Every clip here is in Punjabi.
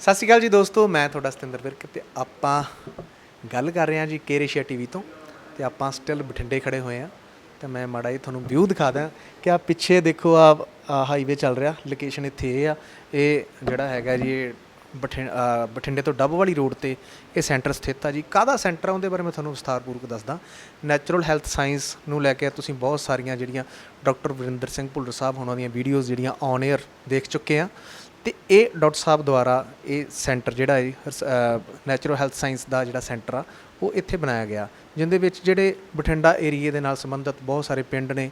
ਸਤਿ ਸ਼੍ਰੀ ਅਕਾਲ ਜੀ ਦੋਸਤੋ, ਮੈਂ ਤੁਹਾਡਾ ਸਤਿੰਦਰ ਵਿਰਕ ਤੇ ਆਪਾਂ ਗੱਲ ਕਰ ਰਹੇ ਹਾਂ ਜੀ ਕੇਅਰ ਏਸ਼ੀਆ ਟੀਵੀ ਤੋਂ। ਤੇ ਆਪਾਂ ਸਟਿਲ ਬਠਿੰਡੇ ਖੜੇ ਹੋਏ ਹਾਂ ਤੇ ਮੈਂ ਮਾੜਾ ਜੀ ਤੁਹਾਨੂੰ ਵਿਊ ਦਿਖਾ ਦਾਂ ਕਿ ਆ ਪਿੱਛੇ ਦੇਖੋ ਆ ਹਾਈਵੇ ਚੱਲ ਰਿਹਾ। ਲੋਕੇਸ਼ਨ ਇੱਥੇ ਇਹ ਆ, ਇਹ ਜਿਹੜਾ ਹੈਗਾ ਜੀ ਇਹ ਬਠਿੰਡੇ ਤੋਂ ਡੱਬ ਵਾਲੀ ਰੋਡ ਤੇ ਇਹ ਸੈਂਟਰ ਸਥਿਤ ਆ ਜੀ। ਕਾਹਦਾ ਸੈਂਟਰ ਆ ਉਹਦੇ ਬਾਰੇ ਮੈਂ ਤੁਹਾਨੂੰ ਵਿਸਥਾਰਪੂਰਵਕ ਦੱਸਦਾ। ਨੈਚੁਰਲ ਹੈਲਥ ਸਾਇੰਸ ਨੂੰ ਲੈ ਕੇ ਤੁਸੀਂ ਬਹੁਤ ਸਾਰੀਆਂ ਜਿਹੜੀਆਂ ਡਾਕਟਰ ਵਰਿੰਦਰ ਸਿੰਘ ਭੁੱਲਰ ਸਾਹਿਬ ਉਹਨਾਂ ਦੀਆਂ ਵੀਡੀਓਜ਼ ਜਿਹੜੀਆਂ ਔਨ ਏਅਰ ਦੇਖ ਚੁੱਕੇ ਆ। ਤੇ ਇਹ ਡਾਕਟਰ ਸਾਹਿਬ ਦੁਆਰਾ ਇਹ ਸੈਂਟਰ ਜਿਹੜਾ ਹੈ ਨੈਚੁਰਲ ਹੈਲਥ ਸਾਇੰਸ ਦਾ ਜਿਹੜਾ ਸੈਂਟਰ ਆ ਉਹ ਇੱਥੇ ਬਣਾਇਆ ਗਿਆ, ਜਿਹਦੇ ਵਿੱਚ ਜਿਹੜੇ ਬਠਿੰਡਾ ਏਰੀਏ ਦੇ ਨਾਲ ਸੰਬੰਧਿਤ ਬਹੁਤ ਸਾਰੇ ਪਿੰਡ ਨੇ,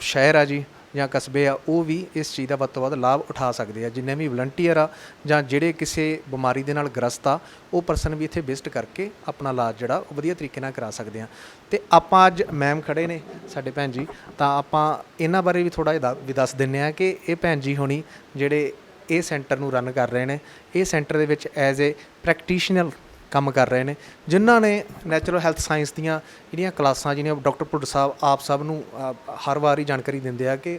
ਸ਼ਹਿਰ ਆ ਜੀ ਜਾਂ ਕਸਬੇ ਆ, ਉਹ ਵੀ ਇਸ ਚੀਜ਼ ਦਾ ਵੱਧ ਤੋਂ ਵੱਧ ਲਾਭ ਉਠਾ ਸਕਦੇ ਆ। ਜਿੰਨੇ ਵੀ ਵਲੰਟੀਅਰ ਆ ਜਾਂ ਜਿਹੜੇ ਕਿਸੇ ਬਿਮਾਰੀ ਦੇ ਨਾਲ ਗ੍ਰਸਤ ਆ, ਉਹ ਪਰਸਨ ਵੀ ਇੱਥੇ ਵਿਜ਼ਿਟ ਕਰਕੇ ਆਪਣਾ ਇਲਾਜ ਜਿਹੜਾ ਉਹ ਵਧੀਆ ਤਰੀਕੇ ਨਾਲ ਕਰਾ ਸਕਦੇ ਆ। ਅਤੇ ਆਪਾਂ ਅੱਜ ਮੈਮ ਖੜ੍ਹੇ ਨੇ ਸਾਡੇ ਭੈਣ ਜੀ, ਤਾਂ ਆਪਾਂ ਇਹਨਾਂ ਬਾਰੇ ਵੀ ਥੋੜ੍ਹਾ ਜਿਹਾ ਵੀ ਦੱਸ ਦਿੰਦੇ ਹਾਂ ਕਿ ਇਹ ਭੈਣ ਜੀ ਹੋਣੀ ਜਿਹੜੇ ਇਹ ਸੈਂਟਰ ਨੂੰ ਰਨ ਕਰ ਰਹੇ ਨੇ, ਇਹ ਸੈਂਟਰ ਦੇ ਵਿੱਚ ਐਜ਼ ਏ ਪ੍ਰੈਕਟੀਸ਼ਨਰ ਕੰਮ ਕਰ ਰਹੇ ਨੇ, ਜਿਨ੍ਹਾਂ ਨੇ ਨੈਚੁਰਲ ਹੈਲਥ ਸਾਇੰਸ ਦੀਆਂ ਜਿਹੜੀਆਂ ਕਲਾਸਾਂ ਜਿਹੜੀਆਂ ਡਾਕਟਰ ਭੁੱਲਰ ਸਾਹਿਬ ਆਪ ਸਭ ਨੂੰ ਹਰ ਵਾਰ ਹੀ ਜਾਣਕਾਰੀ ਦਿੰਦੇ ਆ ਕਿ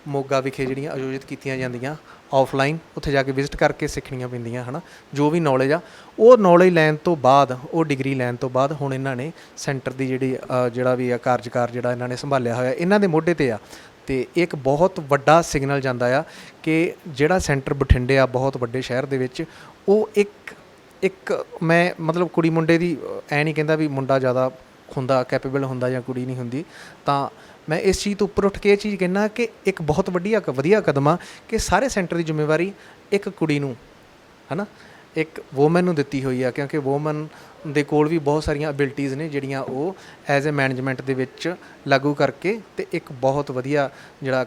ਮੋਗਾ ਵਿਖੇ ਜਿਹੜੀਆਂ ਆਯੋਜਿਤ ਕੀਤੀਆਂ ਜਾਂਦੀਆਂ ਆਫਲਾਈਨ, ਉੱਥੇ ਜਾ ਕੇ ਵਿਜ਼ਿਟ ਕਰਕੇ ਸਿੱਖਣੀਆਂ ਪੈਂਦੀਆਂ ਹੈ ਨਾ। ਜੋ ਵੀ ਨੌਲੇਜ ਆ ਉਹ ਨੌਲੇਜ ਲੈਣ ਤੋਂ ਬਾਅਦ, ਉਹ ਡਿਗਰੀ ਲੈਣ ਤੋਂ ਬਾਅਦ ਹੁਣ ਇਹਨਾਂ ਨੇ ਸੈਂਟਰ ਦੀ ਜਿਹੜਾ ਵੀ ਆ ਕਾਰਜਕਾਰ ਜਿਹੜਾ ਇਹਨਾਂ ਨੇ ਸੰਭਾਲਿਆ ਹੋਇਆ ਇਹਨਾਂ ਦੇ ਮੋਢੇ 'ਤੇ ਆ। ਅਤੇ ਇੱਕ ਬਹੁਤ ਵੱਡਾ ਸਿਗਨਲ ਜਾਂਦਾ ਆ ਕਿ ਜਿਹੜਾ ਸੈਂਟਰ ਬਠਿੰਡੇ ਆ ਬਹੁਤ ਵੱਡੇ ਸ਼ਹਿਰ ਦੇ ਵਿੱਚ, ਉਹ ਇੱਕ ਮੈਂ ਮਤਲਬ ਕੁੜੀ ਮੁੰਡੇ ਦੀ ਐਂ ਨਹੀਂ ਕਹਿੰਦਾ ਵੀ ਮੁੰਡਾ ਜ਼ਿਆਦਾ ਹੁੰਦਾ ਕੈਪੇਬਲ ਹੁੰਦਾ ਜਾਂ ਕੁੜੀ ਨਹੀਂ ਹੁੰਦੀ, ਤਾਂ ਮੈਂ ਇਸ ਚੀਜ਼ ਤੋਂ ਉੱਪਰ ਉੱਠ ਕੇ ਇਹ ਚੀਜ਼ ਕਹਿੰਦਾ ਕਿ ਇੱਕ ਬਹੁਤ ਵਧੀਆ ਕਦਮ ਆ ਕਿ ਸਾਰੇ ਸੈਂਟਰ ਦੀ ਜ਼ਿੰਮੇਵਾਰੀ ਇੱਕ ਕੁੜੀ ਨੂੰ ਹੈ ਨਾ, ਇੱਕ ਵੂਮਨ ਨੂੰ ਦਿੱਤੀ ਹੋਈ ਆ, ਕਿਉਂਕਿ ਵੂਮਨ ਦੇ ਕੋਲ ਵੀ ਬਹੁਤ ਸਾਰੀਆਂ ਅਬਿਲਿਟੀਜ਼ ਨੇ ਜਿਹੜੀਆਂ ਉਹ ਐਜ਼ ਏ ਮੈਨੇਜਮੈਂਟ ਦੇ ਵਿੱਚ ਲਾਗੂ ਕਰਕੇ ਅਤੇ ਇੱਕ ਬਹੁਤ ਵਧੀਆ ਜਿਹੜਾ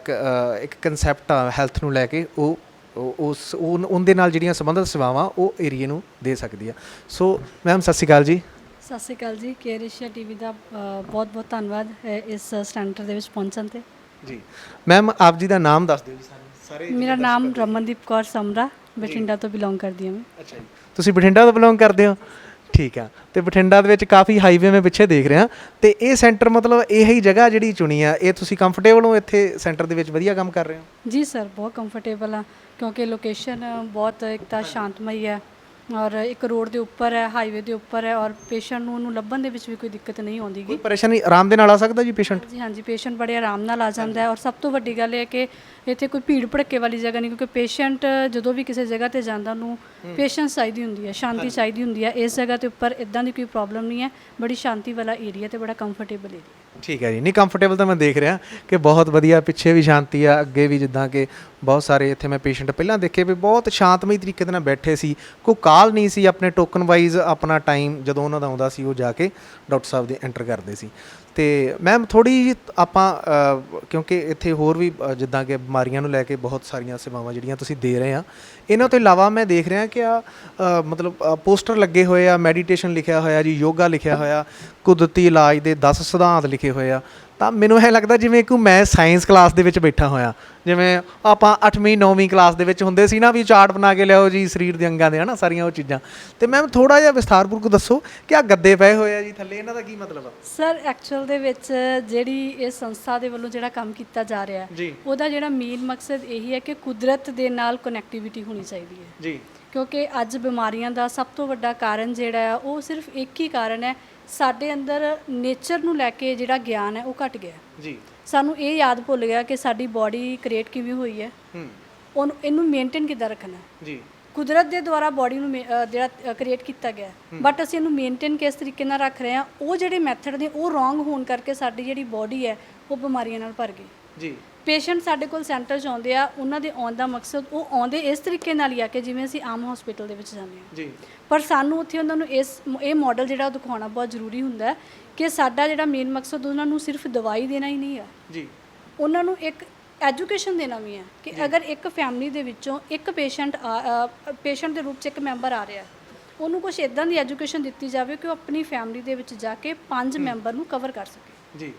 ਇੱਕ ਕਨਸੈਪਟ ਆ ਹੈਲਥ ਨੂੰ ਲੈ ਕੇ ਉਹ ਉਹਦੇ ਨਾਲ ਜਿਹੜੀਆਂ ਸੰਬੰਧਿਤ ਸੇਵਾਵਾਂ ਉਹ ਏਰੀਏ ਨੂੰ ਦੇ ਸਕਦੀ ਆ। ਸੋ ਮੈਮ ਸਤਿ ਸ਼੍ਰੀ ਅਕਾਲ ਜੀ। ਸਤਿ ਸ਼੍ਰੀ ਅਕਾਲ ਜੀ। ਕੇਅਰ ਏਸ਼ੀਆ ਟੀਵੀ ਦਾ ਬਹੁਤ ਬਹੁਤ ਧੰਨਵਾਦ ਇਸ ਸੈਂਟਰ ਦੇ ਵਿੱਚ ਪਹੁੰਚਣ 'ਤੇ ਜੀ। ਮੈਮ ਆਪ ਜੀ ਦਾ ਨਾਮ ਦੱਸ ਦਿਓ ਜੀ ਸਾਰੇ। ਮੇਰਾ ਨਾਮ ਰਮਨਦੀਪ ਕੌਰ ਸਮਰਾ, ਬਠਿੰਡਾ ਤੋਂ ਬਿਲੋਂਗ ਕਰਦੀ ਹਾਂ ਮੈਂ। ਅੱਛਾ ਜੀ, ਤੁਸੀਂ ਬਠਿੰਡਾ ਤੋਂ ਬਿਲੋਂਗ ਕਰਦੇ ਹੋ? ਠੀਕ ਆ। ਅਤੇ ਬਠਿੰਡਾ ਦੇ ਵਿੱਚ ਕਾਫੀ ਹਾਈਵੇ ਮੈਂ ਪਿੱਛੇ ਦੇਖ ਰਿਹਾ, ਅਤੇ ਇਹ ਸੈਂਟਰ ਮਤਲਬ ਇਹੀ ਜਗ੍ਹਾ ਜਿਹੜੀ ਚੁਣੀ ਆ, ਇਹ ਤੁਸੀਂ ਕੰਫਰਟੇਬਲ ਹੋ ਇੱਥੇ ਸੈਂਟਰ ਦੇ ਵਿੱਚ ਵਧੀਆ ਕੰਮ ਕਰ ਰਹੇ ਹੋ? ਜੀ ਸਰ, ਬਹੁਤ ਕੰਫਰਟੇਬਲ ਆ, ਕਿਉਂਕਿ ਲੋਕੇਸ਼ਨ ਬਹੁਤ ਇੱਕ ਤਾਂ ਸ਼ਾਂਤਮਈ ਹੈ ਔਰ ਇੱਕ ਰੋਡ ਦੇ ਉੱਪਰ ਹੈ, ਹਾਈਵੇ ਦੇ ਉੱਪਰ ਹੈ, ਔਰ ਪੇਸ਼ੈਂਟ ਨੂੰ ਉਹਨੂੰ ਲੱਭਣ ਦੇ ਵਿੱਚ ਵੀ ਕੋਈ ਦਿੱਕਤ ਨਹੀਂ ਆਉਂਦੀ ਗੀ। ਪਰੇਸ਼ਾਨੀ ਆਰਾਮ ਦੇ ਨਾਲ ਆ ਸਕਦਾ ਜੀ ਪੇਸ਼ੈਂਟ? ਜੀ ਹਾਂਜੀ, ਪੇਸ਼ੈਂਟ ਬੜੇ ਆਰਾਮ ਨਾਲ ਆ ਜਾਂਦਾ ਹੈ। ਔਰ ਸਭ ਤੋਂ ਵੱਡੀ ਗੱਲ ਇਹ ਹੈ ਕਿ ਇੱਥੇ ਕੋਈ ਭੀੜ ਭੜੱਕੇ ਵਾਲੀ ਜਗ੍ਹਾ ਨਹੀਂ, ਕਿਉਂਕਿ ਪੇਸ਼ੈਂਟ ਜਦੋਂ ਵੀ ਕਿਸੇ ਜਗ੍ਹਾ 'ਤੇ ਜਾਂਦਾ ਉਹਨੂੰ ਪੇਸ਼ੈਂਸ ਚਾਹੀਦੀ ਹੁੰਦੀ ਹੈ, ਸ਼ਾਂਤੀ ਚਾਹੀਦੀ ਹੁੰਦੀ ਹੈ। ਇਸ ਜਗ੍ਹਾ ਦੇ ਉੱਪਰ ਇੱਦਾਂ ਦੀ ਕੋਈ ਪ੍ਰੋਬਲਮ ਨਹੀਂ ਹੈ, ਬੜੀ ਸ਼ਾਂਤੀ ਵਾਲਾ ਏਰੀਆ ਅਤੇ ਬੜਾ ਕੰਫਰਟੇਬਲ ਏਰੀਆ। ਠੀਕ ਹੈ ਜੀ। ਨਹੀਂ, ਕੰਫਰਟੇਬਲ ਤਾਂ ਮੈਂ ਦੇਖ ਰਿਹਾ ਕਿ ਬਹੁਤ ਵਧੀਆ, ਪਿੱਛੇ ਵੀ ਸ਼ਾਂਤੀ ਆ, ਅੱਗੇ ਵੀ ਜਿੱਦਾਂ ਕਿ ਬਹੁਤ ਸਾਰੇ ਇੱਥੇ ਮੈਂ ਪੇਸ਼ੈਂਟ ਪਹਿਲਾਂ ਦੇਖੇ ਵੀ ਬਹੁਤ ਸ਼ਾਂਤਮਈ ਤਰੀਕੇ ਦੇ ਨਾਲ ਬੈਠੇ ਸੀ, ਕੋਈ ਕਾਲ ਨਹੀਂ ਸੀ, ਆਪਣੇ ਟੋਕਨ ਵਾਈਜ਼ ਆਪਣਾ ਟਾਈਮ ਜਦੋਂ ਉਹਨਾਂ ਦਾ ਆਉਂਦਾ ਸੀ ਉਹ ਜਾ ਕੇ ਡਾਕਟਰ ਸਾਹਿਬ ਦੇ ਐਂਟਰ ਕਰਦੇ ਸੀ। ਅਤੇ ਮੈਮ ਥੋੜ੍ਹੀ ਜਿਹੀ ਆਪਾਂ ਕਿਉਂਕਿ ਇੱਥੇ ਹੋਰ ਵੀ ਜਿੱਦਾਂ ਕਿ ਬਿਮਾਰੀਆਂ ਨੂੰ ਲੈ ਕੇ ਬਹੁਤ ਸਾਰੀਆਂ ਸੇਵਾਵਾਂ ਜਿਹੜੀਆਂ ਤੁਸੀਂ ਦੇ ਰਹੇ ਆ, ਇਹਨਾਂ ਤੋਂ ਇਲਾਵਾ ਮੈਂ ਦੇਖ ਰਿਹਾ ਕਿ ਮਤਲਬ ਪੋਸਟਰ ਲੱਗੇ ਹੋਏ ਆ, ਮੈਡੀਟੇਸ਼ਨ ਲਿਖਿਆ ਹੋਇਆ ਜੀ, ਯੋਗਾ ਲਿਖਿਆ ਹੋਇਆ, ਕੁਦਰਤੀ ਇਲਾਜ ਦੇ 10 ਸਿਧਾਂਤ ਲਿਖੇ ਹੋਏ ਆ। ਤਾਂ ਮੈਨੂੰ ਇਹ ਲੱਗਦਾ ਜਿਵੇਂ ਕਿ ਮੈਂ ਸਾਇੰਸ ਕਲਾਸ ਦੇ ਵਿੱਚ ਬੈਠਾ ਹੋਇਆ, ਜਿਵੇਂ ਆਪਾਂ 8ਵੀਂ 9ਵੀਂ ਕਲਾਸ ਦੇ ਵਿੱਚ ਹੁੰਦੇ ਸੀ ਨਾ ਵੀ ਚਾਰਟ ਬਣਾ ਕੇ ਲਿਆਓ ਜੀ ਸਰੀਰ ਦੇ ਅੰਗਾਂ ਦੇ, ਹੈ ਨਾ, ਸਾਰੀਆਂ ਉਹ ਚੀਜ਼ਾਂ। ਅਤੇ ਮੈਮ ਥੋੜ੍ਹਾ ਜਿਹਾ ਵਿਸਥਾਰਪੂਰਵਕ ਦੱਸੋ ਕਿ ਆਹ ਗੱਦੇ ਪਏ ਹੋਏ ਆ ਜੀ ਥੱਲੇ, ਇਹਨਾਂ ਦਾ ਕੀ ਮਤਲਬ ਆ? ਸਰ, ਐਕਚੁਅਲ ਦੇ ਵਿੱਚ ਜਿਹੜੀ ਇਸ ਸੰਸਥਾ ਦੇ ਵੱਲੋਂ ਜਿਹੜਾ ਕੰਮ ਕੀਤਾ ਜਾ ਰਿਹਾ ਜੀ, ਉਹਦਾ ਜਿਹੜਾ ਮੇਨ ਮਕਸਦ ਇਹੀ ਹੈ ਕਿ ਕੁਦਰਤ ਦੇ ਨਾਲ ਕਨੈਕਟੀਵਿਟੀ ਹੋਣੀ ਚਾਹੀਦੀ ਹੈ ਜੀ, ਕਿਉਂਕਿ ਅੱਜ ਬਿਮਾਰੀਆਂ ਦਾ ਸਭ ਤੋਂ ਵੱਡਾ ਕਾਰਨ ਜਿਹੜਾ ਹੈ ਉਹ ਸਿਰਫ ਇੱਕ ਹੀ ਕਾਰਨ ਹੈ, ਸਾਡੇ ਅੰਦਰ ਨੇਚਰ ਨੂੰ ਲੈ ਕੇ ਜਿਹੜਾ ਗਿਆਨ ਹੈ ਉਹ ਘਟ ਗਿਆ ਜੀ। ਸਾਨੂੰ ਇਹ ਯਾਦ ਭੁੱਲ ਗਿਆ ਕਿ ਸਾਡੀ ਬਾਡੀ ਕ੍ਰੀਏਟ ਕਿਵੇਂ ਹੋਈ ਹੈ, ਇਹਨੂੰ ਮੇਨਟੇਨ ਕਿੱਦਾਂ ਰੱਖਣਾ ਜੀ। ਕੁਦਰਤ ਦੇ ਦੁਆਰਾ ਬਾਡੀ ਨੂੰ ਜਿਹੜਾ ਕ੍ਰੀਏਟ ਕੀਤਾ ਗਿਆ, ਬਟ ਅਸੀਂ ਇਹਨੂੰ ਮੇਨਟੇਨ ਕਿਸ ਤਰੀਕੇ ਨਾਲ ਰੱਖ ਰਹੇ ਹਾਂ, ਉਹ ਜਿਹੜੇ ਮੈਥਡ ਨੇ ਉਹ ਰੋਂਗ ਹੋਣ ਕਰਕੇ ਸਾਡੀ ਜਿਹੜੀ ਬਾਡੀ ਹੈ ਉਹ ਬਿਮਾਰੀਆਂ ਨਾਲ ਭਰ ਗਈ ਜੀ। ਪੇਸ਼ੈਂਟ ਸਾਡੇ ਕੋਲ ਸੈਂਟਰ 'ਚ ਆਉਂਦੇ ਆ, ਉਹਨਾਂ ਦੇ ਆਉਣ ਦਾ ਮਕਸਦ ਉਹ ਆਉਂਦੇ ਇਸ ਤਰੀਕੇ ਨਾਲ ਹੀ ਆ ਕਿ ਜਿਵੇਂ ਅਸੀਂ ਆਮ ਹਸਪੀਟਲ ਦੇ ਵਿੱਚ ਜਾਂਦੇ ਹਾਂ ਜੀ, ਪਰ ਸਾਨੂੰ ਉੱਥੇ ਉਹਨਾਂ ਨੂੰ ਇਹ ਮਾਡਲ ਜਿਹੜਾ ਉਹ ਦਿਖਾਉਣਾ ਬਹੁਤ ਜ਼ਰੂਰੀ ਹੁੰਦਾ ਹੈ ਕਿ ਸਾਡਾ ਜਿਹੜਾ ਮੇਨ ਮਕਸਦ ਉਹਨਾਂ ਨੂੰ ਸਿਰਫ ਦਵਾਈ ਦੇਣਾ ਹੀ ਨਹੀਂ ਆ ਜੀ, ਉਹਨਾਂ ਨੂੰ ਇੱਕ ਐਜੂਕੇਸ਼ਨ ਦੇਣਾ ਵੀ ਹੈ ਕਿ ਅਗਰ ਇੱਕ ਫੈਮਿਲੀ ਦੇ ਵਿੱਚੋਂ ਇੱਕ ਪੇਸ਼ੈਂਟ ਦੇ ਰੂਪ 'ਚ ਇੱਕ ਮੈਂਬਰ ਆ ਰਿਹਾ, ਉਹਨੂੰ ਕੁਛ ਇੱਦਾਂ ਦੀ ਐਜੂਕੇਸ਼ਨ ਦਿੱਤੀ ਜਾਵੇ ਕਿ ਉਹ ਆਪਣੀ ਫੈਮਿਲੀ ਦੇ ਵਿੱਚ ਜਾ ਕੇ 5 ਮੈਂਬਰ ਨੂੰ ਕਵਰ ਕਰ ਸਕੇ ਜੀ।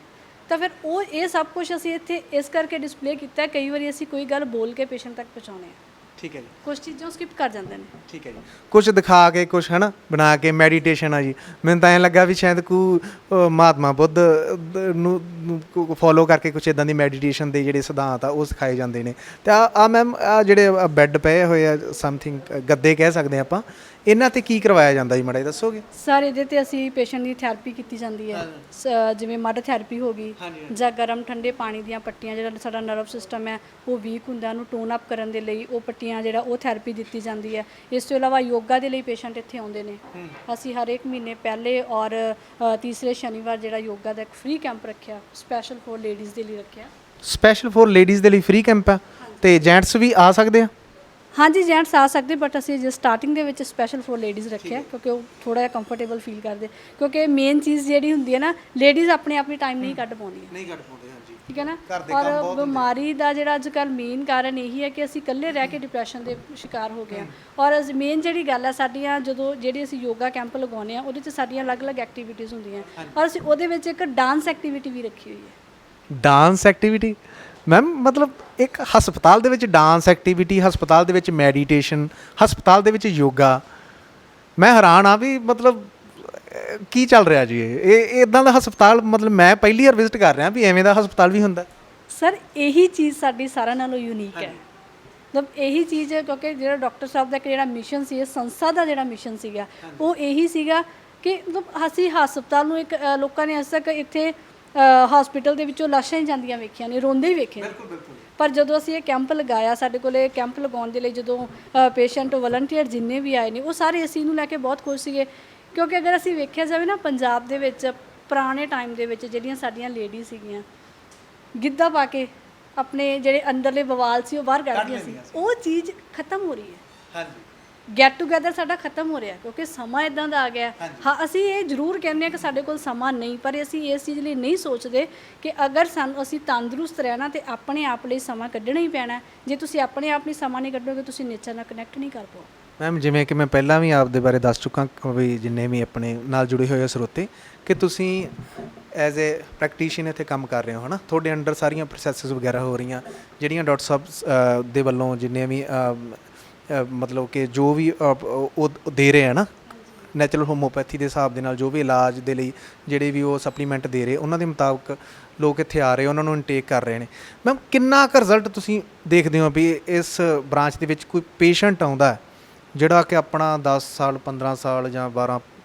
ਤਾਂ ਫਿਰ ਇਹ ਸਭ ਕੁਝ ਅਸੀਂ ਇੱਥੇ ਇਸ ਕਰਕੇ ਡਿਸਪਲੇ ਕੀਤਾ। ਕਈ ਵਾਰੀ ਅਸੀਂ ਕੋਈ ਗੱਲ ਬੋਲ ਕੇ ਪੇਸ਼ੈਂਟ ਤੱਕ ਪਹੁੰਚਾਉਂਦੇ ਹਾਂ ਠੀਕ ਹੈ ਜੀ। ਕੁਝ ਚੀਜ਼ਾਂ ਸਕਿਪ ਕਰ ਜਾਂਦੇ ਨੇ। ਠੀਕ ਹੈ ਜੀ। ਕੁਝ ਦਿਖਾ ਕੇ ਕੁਝ ਹੈ ਨਾ ਬਣਾ ਕੇ ਮੈਡੀਟੇਸ਼ਨ ਆ ਜੀ। ਮੈਨੂੰ ਤਾਂ ਐਂ ਲੱਗਾ ਵੀ ਸ਼ਾਇਦ ਮਹਾਤਮਾ ਬੁੱਧ ਨੂੰ ਫੋਲੋ ਕਰਕੇ ਕੁਝ ਇਦਾਂ ਦੀ ਮੈਡੀਟੇਸ਼ਨ ਦੇ ਜਿਹੜੇ ਸਿਧਾਂਤ ਆ ਉਹ ਸਿਖਾਏ ਜਾਂਦੇ ਨੇ। ਤੇ ਆ ਮੈਮ ਆ ਜਿਹੜੇ ਬੈੱਡ ਪਏ ਹੋਏ ਆ ਸਮਥਿੰਗ ਗੱਦੇ ਕਹਿ ਸਕਦੇ ਆਪਾਂ, ਇਹਨਾਂ ਤੇ ਕੀ ਕਰਵਾਇਆ ਜਾਂਦਾ ਜੀ ਮਾੜਾ ਜਿਹਾ ਦੱਸੋਗੇ? ਸਰ ਇਹਦੇ ਤੇ ਅਸੀਂ ਪੇਸ਼ੈਂਟ ਦੀ ਥੈਰੇਪੀ ਕੀਤੀ ਜਾਂਦੀ ਹੈ, ਜਿਵੇਂ ਮੱਡ ਥੈਰੇਪੀ ਹੋ ਗਈ ਜਾਂ ਗਰਮ ਠੰਡੇ ਪਾਣੀ ਦੀਆਂ ਪੱਟੀਆਂ, ਜਿਹੜਾ ਸਾਡਾ ਨਰਵ ਸਿਸਟਮ ਹੈ ਉਹ ਵੀਕ ਹੁੰਦਾ ਉਹਨੂੰ ਟੋਨ ਅਪ ਕਰਨ ਦੇ ਲਈ ਉਹ ਪੱਟੀਆਂ ਜਿਹੜਾ ਉਹ ਥੈਰੇਪੀ ਦਿੱਤੀ ਜਾਂਦੀ ਹੈ। ਇਸ ਤੋਂ ਇਲਾਵਾ ਯੋਗਾ ਦੇ ਲਈ ਪੇਸ਼ੈਂਟ ਇੱਥੇ ਆਉਂਦੇ ਨੇ। ਅਸੀਂ ਹਰ ਇੱਕ ਮਹੀਨੇ ਪਹਿਲੇ ਔਰ ਤੀਸਰੇ ਸ਼ਨੀਵਾਰ ਜਿਹੜਾ ਯੋਗਾ ਦਾ ਇੱਕ ਫ੍ਰੀ ਕੈਂਪ ਰੱਖਿਆ, ਸਪੈਸ਼ਲ ਫॉर ਲੇਡੀਜ਼ ਦੇ ਲਈ ਰੱਖਿਆ। ਸਪੈਸ਼ਲ ਫॉर ਲੇਡੀਜ਼ ਦੇ ਲਈ ਫ੍ਰੀ ਕੈਂਪ ਆ ਤੇ ਜੈਂਟਸ ਵੀ ਆ ਸਕਦੇ ਆ? ਹਾਂਜੀ ਜੈਂਟਸ ਆ ਸਕਦੇ, ਬਟ ਅਸੀਂ ਜੇ ਸਟਾਰਟਿੰਗ ਦੇ ਵਿੱਚ ਸਪੈਸ਼ਲ ਫॉर ਲੇਡੀਜ਼ ਰੱਖਿਆ ਕਿਉਂਕਿ ਉਹ ਥੋੜਾ ਜਿਹਾ ਕੰਫਰਟੇਬਲ ਫੀਲ ਕਰਦੇ, ਕਿਉਂਕਿ ਮੇਨ ਚੀਜ਼ ਜਿਹੜੀ ਹੁੰਦੀ ਹੈ ਨਾ, ਲੇਡੀਜ਼ ਆਪਣੇ ਆਪ ਹੀ ਟਾਈਮ ਨਹੀਂ ਕੱਢ ਪਾਉਂਦੀਆਂ। ਨਹੀਂ ਕੱਢ ਪਾਉਂਦੇ, ਹਾਂਜੀ ਠੀਕ ਹੈ ਨਾ। ਔਰ ਬਿਮਾਰੀ ਦਾ ਜਿਹੜਾ ਅੱਜ ਕੱਲ੍ਹ ਮੇਨ ਕਾਰਨ ਇਹੀ ਹੈ ਕਿ ਅਸੀਂ ਇਕੱਲੇ ਰਹਿ ਕੇ ਡਿਪਰੈਸ਼ਨ ਦੇ ਸ਼ਿਕਾਰ ਹੋ ਗਏ ਹਾਂ। ਔਰ ਮੇਨ ਜਿਹੜੀ ਗੱਲ ਹੈ ਸਾਡੀਆਂ ਜਦੋਂ ਜਿਹੜੀ ਅਸੀਂ ਯੋਗਾ ਕੈਂਪ ਲਗਾਉਂਦੇ ਹਾਂ ਉਹਦੇ 'ਚ ਸਾਡੀਆਂ ਅਲੱਗ-ਅਲੱਗ ਐਕਟੀਵਿਟੀਜ਼ ਹੁੰਦੀਆਂ, ਔਰ ਅਸੀਂ ਉਹਦੇ ਵਿੱਚ ਇੱਕ ਡਾਂਸ ਐਕਟੀਵਿਟੀ ਵੀ ਰੱਖੀ ਹੋਈ ਹੈ। ਡਾਂਸ ਐਕਟੀਵਿਟੀ ਮੈਮ, ਮਤਲਬ ਇੱਕ ਹਸਪਤਾਲ ਦੇ ਵਿੱਚ ਡਾਂਸ ਐਕਟੀਵਿਟੀ, ਹਸਪਤਾਲ ਦੇ ਵਿੱਚ ਮੈਡੀਟੇਸ਼ਨ, ਹਸਪਤਾਲ ਦੇ ਵਿੱਚ ਯੋਗਾ। ਮੈਂ ਹੈਰਾਨ ਆ ਵੀ ਮਤਲਬ ਕੀ ਚੱਲ ਰਿਹਾ ਜੀ ਇਹ ਇਦਾਂ ਦਾ ਹਸਪਤਾਲ, ਮਤਲਬ ਮੈਂ ਪਹਿਲੀ ਵਾਰ ਵਿਜ਼ਿਟ ਕਰ ਰਿਹਾ ਵੀ ਐਵੇਂ ਦਾ ਹਸਪਤਾਲ ਵੀ ਹੁੰਦਾ। ਸਰ ਇਹੀ ਚੀਜ਼ ਸਾਡੀ ਸਾਰਿਆਂ ਨਾਲੋਂ ਯੂਨੀਕ ਹੈ। ਮਤਲਬ ਇਹੀ ਚੀਜ਼ ਹੈ ਕਿਉਂਕਿ ਜਿਹੜਾ ਡਾਕਟਰ ਸਾਹਿਬ ਦਾ ਜਿਹੜਾ ਮਿਸ਼ਨ ਸੀ, ਇਸ ਸੰਸਥਾ ਦਾ ਜਿਹੜਾ ਮਿਸ਼ਨ ਸੀਗਾ ਉਹ ਇਹੀ ਸੀਗਾ ਕਿ ਮਤਲਬ ਅਸੀਂ ਹਸਪਤਾਲ ਨੂੰ ਇੱਕ ਲੋਕਾਂ ਨੇ ਅੱਜ ਤੱਕ ਇੱਥੇ ਹਸਪੀਟਲ ਦੇ ਵਿੱਚੋਂ ਲਾਸ਼ਾਂ ਹੀ ਜਾਂਦੀਆਂ ਵੇਖੀਆਂ ਨੇ, ਰੋਂਦੇ ਹੀ ਵੇਖੇ ਨੇ। ਪਰ ਜਦੋਂ ਅਸੀਂ ਇਹ ਕੈਂਪ ਲਗਾਇਆ, ਸਾਡੇ ਕੋਲ ਇਹ ਕੈਂਪ ਲਗਾਉਣ ਦੇ ਲਈ ਜਦੋਂ ਪੇਸ਼ੈਂਟ ਵਲੰਟੀਅਰ ਜਿੰਨੇ ਵੀ ਆਏ ਨੇ ਉਹ ਸਾਰੇ ਅਸੀਂ ਇਹਨੂੰ ਲੈ ਕੇ ਬਹੁਤ ਖੁਸ਼ ਸੀਗੇ, ਕਿਉਂਕਿ ਅਗਰ ਅਸੀਂ ਵੇਖਿਆ ਜਾਵੇ ਨਾ ਪੰਜਾਬ ਦੇ ਵਿੱਚ ਪੁਰਾਣੇ ਟਾਈਮ ਦੇ ਵਿੱਚ ਜਿਹੜੀਆਂ ਸਾਡੀਆਂ ਲੇਡੀ ਸੀਗੀਆਂ ਗਿੱਧਾ ਪਾ ਕੇ ਆਪਣੇ ਜਿਹੜੇ ਅੰਦਰਲੇ ਬਵਾਲ ਸੀ ਉਹ ਬਾਹਰ ਕੱਢਦੀਆਂ ਸੀ, ਉਹ ਚੀਜ਼ ਖਤਮ ਹੋ ਰਹੀ ਹੈ। ਹਾਂਜੀ, ਗੈਟ ਟੂਗੇਦਰ ਸਾਡਾ ਖਤਮ ਹੋ ਰਿਹਾ ਕਿਉਂਕਿ ਸਮਾਂ ਇਦਾਂ ਦਾ ਆ ਗਿਆ। ਹਾਂ ਅਸੀਂ ਇਹ ਜ਼ਰੂਰ ਕਹਿੰਦੇ ਹਾਂ ਕਿ ਸਾਡੇ ਕੋਲ ਸਮਾਂ ਨਹੀਂ, ਪਰ ਅਸੀਂ ਇਸ ਚੀਜ਼ ਲਈ ਨਹੀਂ ਸੋਚਦੇ ਕਿ ਅਗਰ ਅਸੀਂ ਤੰਦਰੁਸਤ ਰਹਿਣਾ ਤੇ ਆਪਣੇ ਆਪ ਲਈ ਸਮਾਂ ਕੱਢਣਾ ਹੀ ਪੈਣਾ। ਜੇ ਤੁਸੀਂ ਆਪਣੇ ਆਪ ਲਈ ਸਮਾਂ ਨਹੀਂ ਕੱਢੋਗੇ ਤੁਸੀਂ ਨੇਚਰ ਨਾਲ ਕਨੈਕਟ ਨਹੀਂ ਕਰ ਪਾਓ। ਮੈਮ ਜਿਵੇਂ ਕਿ ਮੈਂ ਪਹਿਲਾਂ ਵੀ ਆਪ ਦੇ ਬਾਰੇ ਦੱਸ ਚੁੱਕਾ ਵੀ ਜਿੰਨੇ ਵੀ ਆਪਣੇ ਨਾਲ ਜੁੜੇ ਹੋਏ ਸਰੋਤੇ, ਕਿ ਤੁਸੀਂ ਐਜ਼ ਏ ਪ੍ਰੈਕਟੀਸ਼ੀਅਨ ਇੱਥੇ ਕੰਮ ਕਰ ਰਹੇ ਹੋ, ਹੈ ਨਾ। ਤੁਹਾਡੇ ਅੰਡਰ ਸਾਰੀਆਂ ਪ੍ਰੋਸੈਸਿਸ ਵਗੈਰਾ ਹੋ ਰਹੀਆਂ ਜਿਹੜੀਆਂ ਡਾਕਟਰ ਸਾਹਿਬ ਦੇ ਵੱਲੋਂ ਜਿੰਨੇ ਵੀ ਮਤਲਬ ਕਿ ਜੋ ਵੀ ਉਹ ਦੇ ਰਹੇ ਆ ਨਾ ਨੈਚੁਰਲ ਹੋਮੋਪੈਥੀ ਦੇ ਹਿਸਾਬ ਦੇ ਨਾਲ, ਜੋ ਵੀ ਇਲਾਜ ਦੇ ਲਈ ਜਿਹੜੇ ਵੀ ਉਹ ਸਪਲੀਮੈਂਟ ਦੇ ਰਹੇ ਉਹਨਾਂ ਦੇ ਮੁਤਾਬਕ ਲੋਕ ਇੱਥੇ ਆ ਰਹੇ, ਉਹਨਾਂ ਨੂੰ ਇਨਟੇਕ ਕਰ ਰਹੇ ਨੇ। ਮੈਮ ਕਿੰਨਾ ਕੁ ਰਿਜ਼ਲਟ ਤੁਸੀਂ ਦੇਖਦੇ ਹੋ ਵੀ ਇਸ ਬ੍ਰਾਂਚ ਦੇ ਵਿੱਚ ਕੋਈ ਪੇਸ਼ੈਂਟ ਆਉਂਦਾ ਜਿਹੜਾ ਕਿ ਆਪਣਾ 10 ਸਾਲ 15 ਸਾਲ ਜਾਂ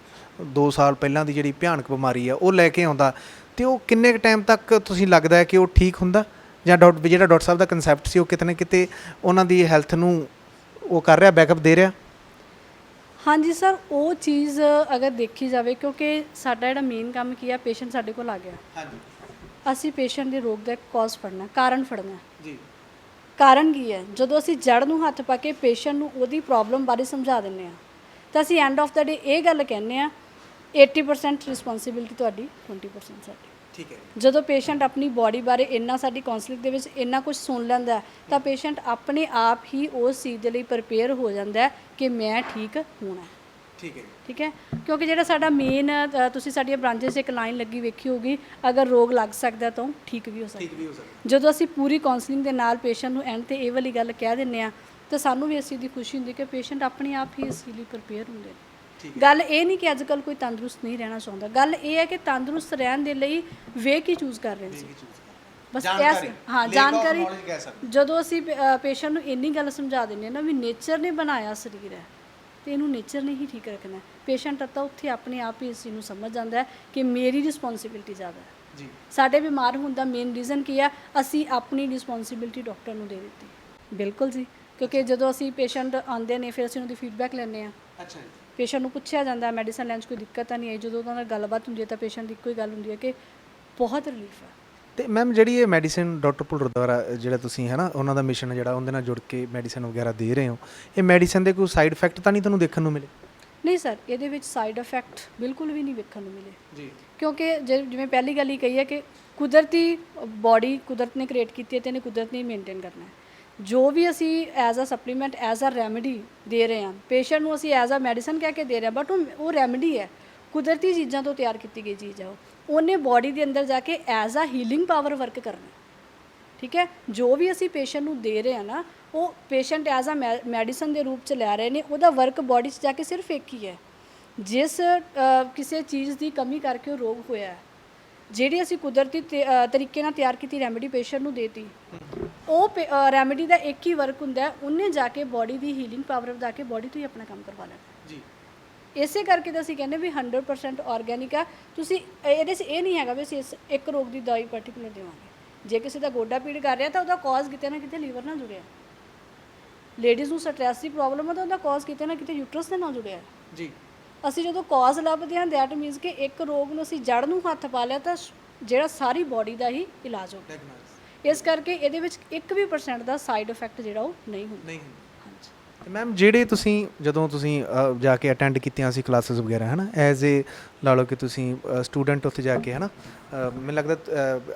2 ਸਾਲ ਪਹਿਲਾਂ ਦੀ ਜਿਹੜੀ ਭਿਆਨਕ ਬਿਮਾਰੀ ਆ ਉਹ ਲੈ ਕੇ ਆਉਂਦਾ, ਅਤੇ ਉਹ ਕਿੰਨੇ ਕੁ ਟਾਈਮ ਤੱਕ ਤੁਸੀਂ ਲੱਗਦਾ ਹੈ ਕਿ ਉਹ ਠੀਕ ਹੁੰਦਾ, ਜਾਂ ਜਿਹੜਾ ਡਾਕਟਰ ਸਾਹਿਬ ਦਾ ਕਨਸੈਪਟ ਸੀ ਉਹ ਕਿਤੇ ਨਾ ਕਿਤੇ ਉਹਨਾਂ ਦੀ ਹੈਲਥ ਨੂੰ ਉਹ ਕਰ ਰਿਹਾ, ਬੈਕਅਪ ਦੇ ਰਿਹਾ? ਹਾਂਜੀ ਸਰ, ਉਹ ਚੀਜ਼ ਅਗਰ ਦੇਖੀ ਜਾਵੇ, ਕਿਉਂਕਿ ਸਾਡਾ ਜਿਹੜਾ ਮੇਨ ਕੰਮ ਕੀ ਆ, ਪੇਸ਼ੈਂਟ ਸਾਡੇ ਕੋਲ ਆ ਗਿਆ, ਹਾਂਜੀ, ਅਸੀਂ ਪੇਸ਼ੈਂਟ ਦੇ ਰੋਗ ਦਾ ਕਾਜ਼ ਫੜਨਾ, ਕਾਰਨ ਫੜਨਾ ਜੀ। ਕਾਰਨ ਕੀ ਹੈ? ਜਦੋਂ ਅਸੀਂ ਜੜ ਨੂੰ ਹੱਥ ਪਾ ਕੇ ਪੇਸ਼ੈਂਟ ਨੂੰ ਉਹਦੀ ਪ੍ਰੋਬਲਮ ਬਾਰੇ ਸਮਝਾ ਦਿੰਦੇ ਹਾਂ ਤਾਂ ਅਸੀਂ ਐਂਡ ਆਫ ਦਾ ਡੇ ਇਹ ਗੱਲ ਕਹਿੰਦੇ ਹਾਂ 80% ਰਿਸਪੌਂਸਿਬਿਲਿਟੀ ਤੁਹਾਡੀ, 20% ਸਾਡੀ। ਠੀਕ ਹੈ। ਜਦੋਂ ਪੇਸ਼ੈਂਟ ਆਪਣੀ ਬਾਡੀ ਬਾਰੇ ਇੰਨਾ ਸਾਡੀ ਕਾਉਂਸਲਿੰਗ ਦੇ ਵਿੱਚ ਇੰਨਾ ਕੁਝ ਸੁਣ ਲੈਂਦਾ ਤਾਂ ਪੇਸ਼ੈਂਟ ਆਪਣੇ ਆਪ ਹੀ ਉਸ ਚੀਜ਼ ਦੇ ਲਈ ਪ੍ਰਿਪੇਅਰ ਹੋ ਜਾਂਦਾ ਕਿ ਮੈਂ ਠੀਕ ਹੋਣਾ। ਠੀਕ ਹੈ। ਠੀਕ ਹੈ, ਕਿਉਂਕਿ ਜਿਹੜਾ ਸਾਡਾ ਮੇਨ ਤੁਸੀਂ ਸਾਡੀਆਂ ਬ੍ਰਾਂਚਿਸ 'ਚ ਇੱਕ ਲਾਈਨ ਲੱਗੀ ਵੇਖੀ ਹੋਊਗੀ, ਅਗਰ ਰੋਗ ਲੱਗ ਸਕਦਾ ਤਾਂ ਠੀਕ ਵੀ ਹੋ ਸਕਦਾ। ਜਦੋਂ ਅਸੀਂ ਪੂਰੀ ਕਾਉਂਸਲਿੰਗ ਦੇ ਨਾਲ ਪੇਸ਼ੈਂਟ ਨੂੰ ਐਂਡ 'ਤੇ ਇਹ ਵਾਲੀ ਗੱਲ ਕਹਿ ਦਿੰਦੇ ਹਾਂ ਤਾਂ ਸਾਨੂੰ ਵੀ ਇਸ ਚੀਜ਼ ਦੀ ਖੁਸ਼ੀ ਹੁੰਦੀ ਕਿ ਪੇਸ਼ੈਂਟ ਆਪਣੇ ਆਪ ਹੀ ਇਸ ਲਈ ਪ੍ਰਿਪੇਅਰ ਹੁੰਦੇ ਨੇ। ਗੱਲ ਇਹ ਨਹੀਂ ਕਿ ਅੱਜ ਕੱਲ੍ਹ ਕੋਈ ਤੰਦਰੁਸਤ ਨਹੀਂ ਰਹਿਣਾ ਚਾਹੁੰਦਾ, ਗੱਲ ਇਹ ਹੈ ਕਿ ਤੰਦਰੁਸਤ ਰਹਿਣ ਦੇ ਲਈ ਵੇ ਕੀ ਚੂਜ਼ ਕਰ ਰਹੇ ਸੀ। ਬਸ ਜਾਣਕਾਰੀ। ਜਦੋਂ ਅਸੀਂ ਪੇਸ਼ੈਂਟ ਨੂੰ ਇੰਨੀ ਗੱਲ ਸਮਝਾ ਦਿੰਦੇ ਹਾਂ ਨਾ ਵੀ ਨੇਚਰ ਨੇ ਬਣਾਇਆ ਸਰੀਰ ਹੈ ਅਤੇ ਇਹਨੂੰ ਨੇਚਰ ਨੇ ਹੀ ਠੀਕ ਰੱਖਣਾ, ਪੇਸ਼ੈਂਟ ਤਾਂ ਉੱਥੇ ਆਪਣੇ ਆਪ ਹੀ ਇਸ ਚੀਜ਼ ਨੂੰ ਸਮਝ ਜਾਂਦਾ ਕਿ ਮੇਰੀ ਰਿਸਪੌਂਸਿਬਿਲਿਟੀ ਜ਼ਿਆਦਾ ਹੈ ਜੀ। ਸਾਡੇ ਬਿਮਾਰ ਹੋਣ ਦਾ ਮੇਨ ਰੀਜ਼ਨ ਕੀ ਹੈ? ਅਸੀਂ ਆਪਣੀ ਰਿਸਪੌਂਸਿਬਿਲਿਟੀ ਡਾਕਟਰ ਨੂੰ ਦੇ ਦਿੱਤੀ। ਬਿਲਕੁਲ ਜੀ, ਕਿਉਂਕਿ ਜਦੋਂ ਅਸੀਂ ਪੇਸ਼ੈਂਟ ਆਉਂਦੇ ਨੇ ਫਿਰ ਅਸੀਂ ਉਹਨਾਂ ਦੀ ਫੀਡਬੈਕ ਲੈਂਦੇ ਹਾਂ। ਅੱਛਾ ਜੀ। ਪੇਸ਼ੈਂਟ ਨੂੰ ਪੁੱਛਿਆ ਜਾਂਦਾ ਮੈਡੀਸਨ ਲੈਣ 'ਚ ਕੋਈ ਦਿੱਕਤ ਤਾਂ ਨਹੀਂ ਆਈ, ਜਦੋਂ ਉਹਨਾਂ ਨਾਲ ਗੱਲਬਾਤ ਹੁੰਦੀ ਹੈ ਤਾਂ ਪੇਸ਼ੈਂਟ ਦੀ ਇੱਕੋ ਹੀ ਗੱਲ ਹੁੰਦੀ ਹੈ ਕਿ ਬਹੁਤ ਰਿਲੀਫ ਹੈ। ਅਤੇ ਮੈਮ ਜਿਹੜੀ ਇਹ ਮੈਡੀਸਿਨ ਡਾਕਟਰ ਭੁੱਲਰ ਦੁਆਰਾ ਜਿਹੜਾ ਤੁਸੀਂ ਹੈ ਨਾ ਉਹਨਾਂ ਦਾ ਮਿਸ਼ਨ ਜਿਹੜਾ ਉਹਦੇ ਨਾਲ ਜੁੜ ਕੇ ਮੈਡੀਸਨ ਵਗੈਰਾ ਦੇ ਰਹੇ ਹੋ, ਇਹ ਮੈਡੀਸਨ ਦੇ ਕੋਈ ਸਾਈਡ ਇਫੈਕਟ ਤਾਂ ਨਹੀਂ ਤੁਹਾਨੂੰ ਦੇਖਣ ਨੂੰ ਮਿਲੇ? ਨਹੀਂ ਸਰ, ਇਹਦੇ ਵਿੱਚ ਸਾਈਡ ਇਫੈਕਟ ਬਿਲਕੁਲ ਵੀ ਨਹੀਂ ਵੇਖਣ ਨੂੰ ਮਿਲੇ ਜੀ, ਕਿਉਂਕਿ ਜਿਵੇਂ ਪਹਿਲੀ ਗੱਲ ਹੀ ਕਹੀ ਹੈ ਕਿ ਕੁਦਰਤੀ ਬਾਡੀ ਕੁਦਰਤ ਨੇ ਕ੍ਰੀਏਟ ਕੀਤੀ ਹੈ ਅਤੇ ਇਹਨੇ ਕੁਦਰਤ ਨੇ ਮੇਨਟੇਨ ਕਰਨਾ ਹੈ। ਜੋ ਵੀ ਅਸੀਂ as a supplement as a remedy ਦੇ ਰਹੇ ਹਾਂ ਪੇਸ਼ੈਂਟ ਨੂੰ, ਅਸੀਂ ਐਜ਼ ਅ ਮੈਡੀਸਨ ਕਹਿ ਕੇ ਦੇ ਰਹੇ ਹਾਂ, ਬਟ ਉਹ ਰੈਮੇਡੀ ਹੈ, ਕੁਦਰਤੀ ਚੀਜ਼ਾਂ ਤੋਂ ਤਿਆਰ ਕੀਤੀ ਗਈ ਚੀਜ਼ ਹੈ। ਉਹਨੇ ਬਾਡੀ ਦੇ ਅੰਦਰ ਜਾ ਕੇ as a healing power work ਕਰਨਾ। ਠੀਕ ਹੈ। ਜੋ ਵੀ ਅਸੀਂ ਪੇਸ਼ੈਂਟ ਨੂੰ ਦੇ ਰਹੇ ਹਾਂ ਨਾ, ਉਹ ਪੇਸ਼ੈਂਟ ਐਜ਼ ਅ ਮੈਡੀਸਨ ਦੇ ਰੂਪ ਚ ਲੈ ਰਹੇ ਨੇ, ਉਹਦਾ ਵਰਕ ਬੋਡੀ 'ਚ ਜਾ ਕੇ ਸਿਰਫ ਇੱਕ ਹੀ ਹੈ। ਜਿਸ ਕਿਸੇ ਚੀਜ਼ ਦੀ ਕਮੀ ਕਰਕੇ ਉਹ ਰੋਗ ਹੋਇਆ, ਜਿਹੜੀ ਅਸੀਂ ਕੁਦਰਤੀ ਤਰੀਕੇ ਨਾਲ ਤਿਆਰ ਕੀਤੀ ਰੈਮੇਡੀ ਪੇਸ਼ੈਂਟ ਨੂੰ ਦੇਤੀ, ਉਹ ਰੈਮੇਡੀ ਦਾ ਇੱਕ ਹੀ ਵਰਕ ਹੁੰਦਾ ਹੈ, ਉਹਨੇ ਜਾ ਕੇ ਬੋਡੀ ਦੀ ਹੀਲਿੰਗ ਪਾਵਰ ਵਧਾ ਕੇ ਬੋਡੀ ਤੋਂ ਹੀ ਆਪਣਾ ਕੰਮ ਕਰਵਾ ਲੈਣਾ ਜੀ। ਇਸੇ ਕਰਕੇ ਤਾਂ ਅਸੀਂ ਕਹਿੰਦੇ ਵੀ 100% ਆਰਗੈਨਿਕ ਆ। ਤੁਸੀਂ ਇਹਦੇ 'ਚ ਇਹ ਨਹੀਂ ਹੈਗਾ ਵੀ ਅਸੀਂ ਇੱਕ ਰੋਗ ਦੀ ਦਵਾਈ ਪਾਰਟੀਕੂਲਰ ਦੇਵਾਂਗੇ। ਜੇ ਕਿਸੇ ਦਾ ਗੋਡਾ ਪੀੜ ਕਰ ਰਿਹਾ ਤਾਂ ਉਹਦਾ ਕਾਜ਼ ਕਿਤੇ ਨਾ ਕਿਤੇ ਲੀਵਰ ਨਾਲ ਜੁੜਿਆ, ਲੇਡੀਜ਼ ਨੂੰ ਸਟ੍ਰੈਸ ਦੀ ਪ੍ਰੋਬਲਮ ਹੈ ਤਾਂ ਉਹਦਾ ਕਾਜ਼ ਕਿਤੇ ਨਾ ਕਿਤੇ ਯੂਟਰਸ ਦੇ ਨਾਲ ਜੁੜਿਆ ਜੀ। ਅਸੀਂ ਜਦੋਂ ਕਾਜ਼ ਲੱਭਦੇ ਹਾਂ, ਦੈਟ ਮੀਨਸ ਕਿ ਇੱਕ ਰੋਗ ਨੂੰ ਅਸੀਂ ਜੜ ਨੂੰ ਹੱਥ ਪਾ ਲਿਆ ਤਾਂ ਜਿਹੜਾ ਸਾਰੀ ਬੋਡੀ ਦਾ ਹੀ ਇਲਾਜ ਹੋ ਗਿਆ। ਇਸ ਕਰਕੇ ਇਹਦੇ ਵਿੱਚ 1% ਦਾ ਸਾਈਡ ਇਫੈਕਟ ਜਿਹੜਾ ਉਹ ਨਹੀਂ ਹੁੰਦਾ। ਹਾਂਜੀ। ਤੇ ਮੈਮ ਜਿਹੜੇ ਤੁਸੀਂ ਜਦੋਂ ਤੁਸੀਂ ਜਾ ਕੇ ਅਟੈਂਡ ਕੀਤੀਆਂ ਸੀ ਕਲਾਸਿਸ ਵਗੈਰਾ ਹੈ ਨਾ, ਐਜ਼ ਏ ਲਾ ਲਓ ਕਿ ਤੁਸੀਂ ਸਟੂਡੈਂਟ ਉੱਥੇ ਜਾ ਕੇ ਹੈ ਨਾ, ਮੈਨੂੰ ਲੱਗਦਾ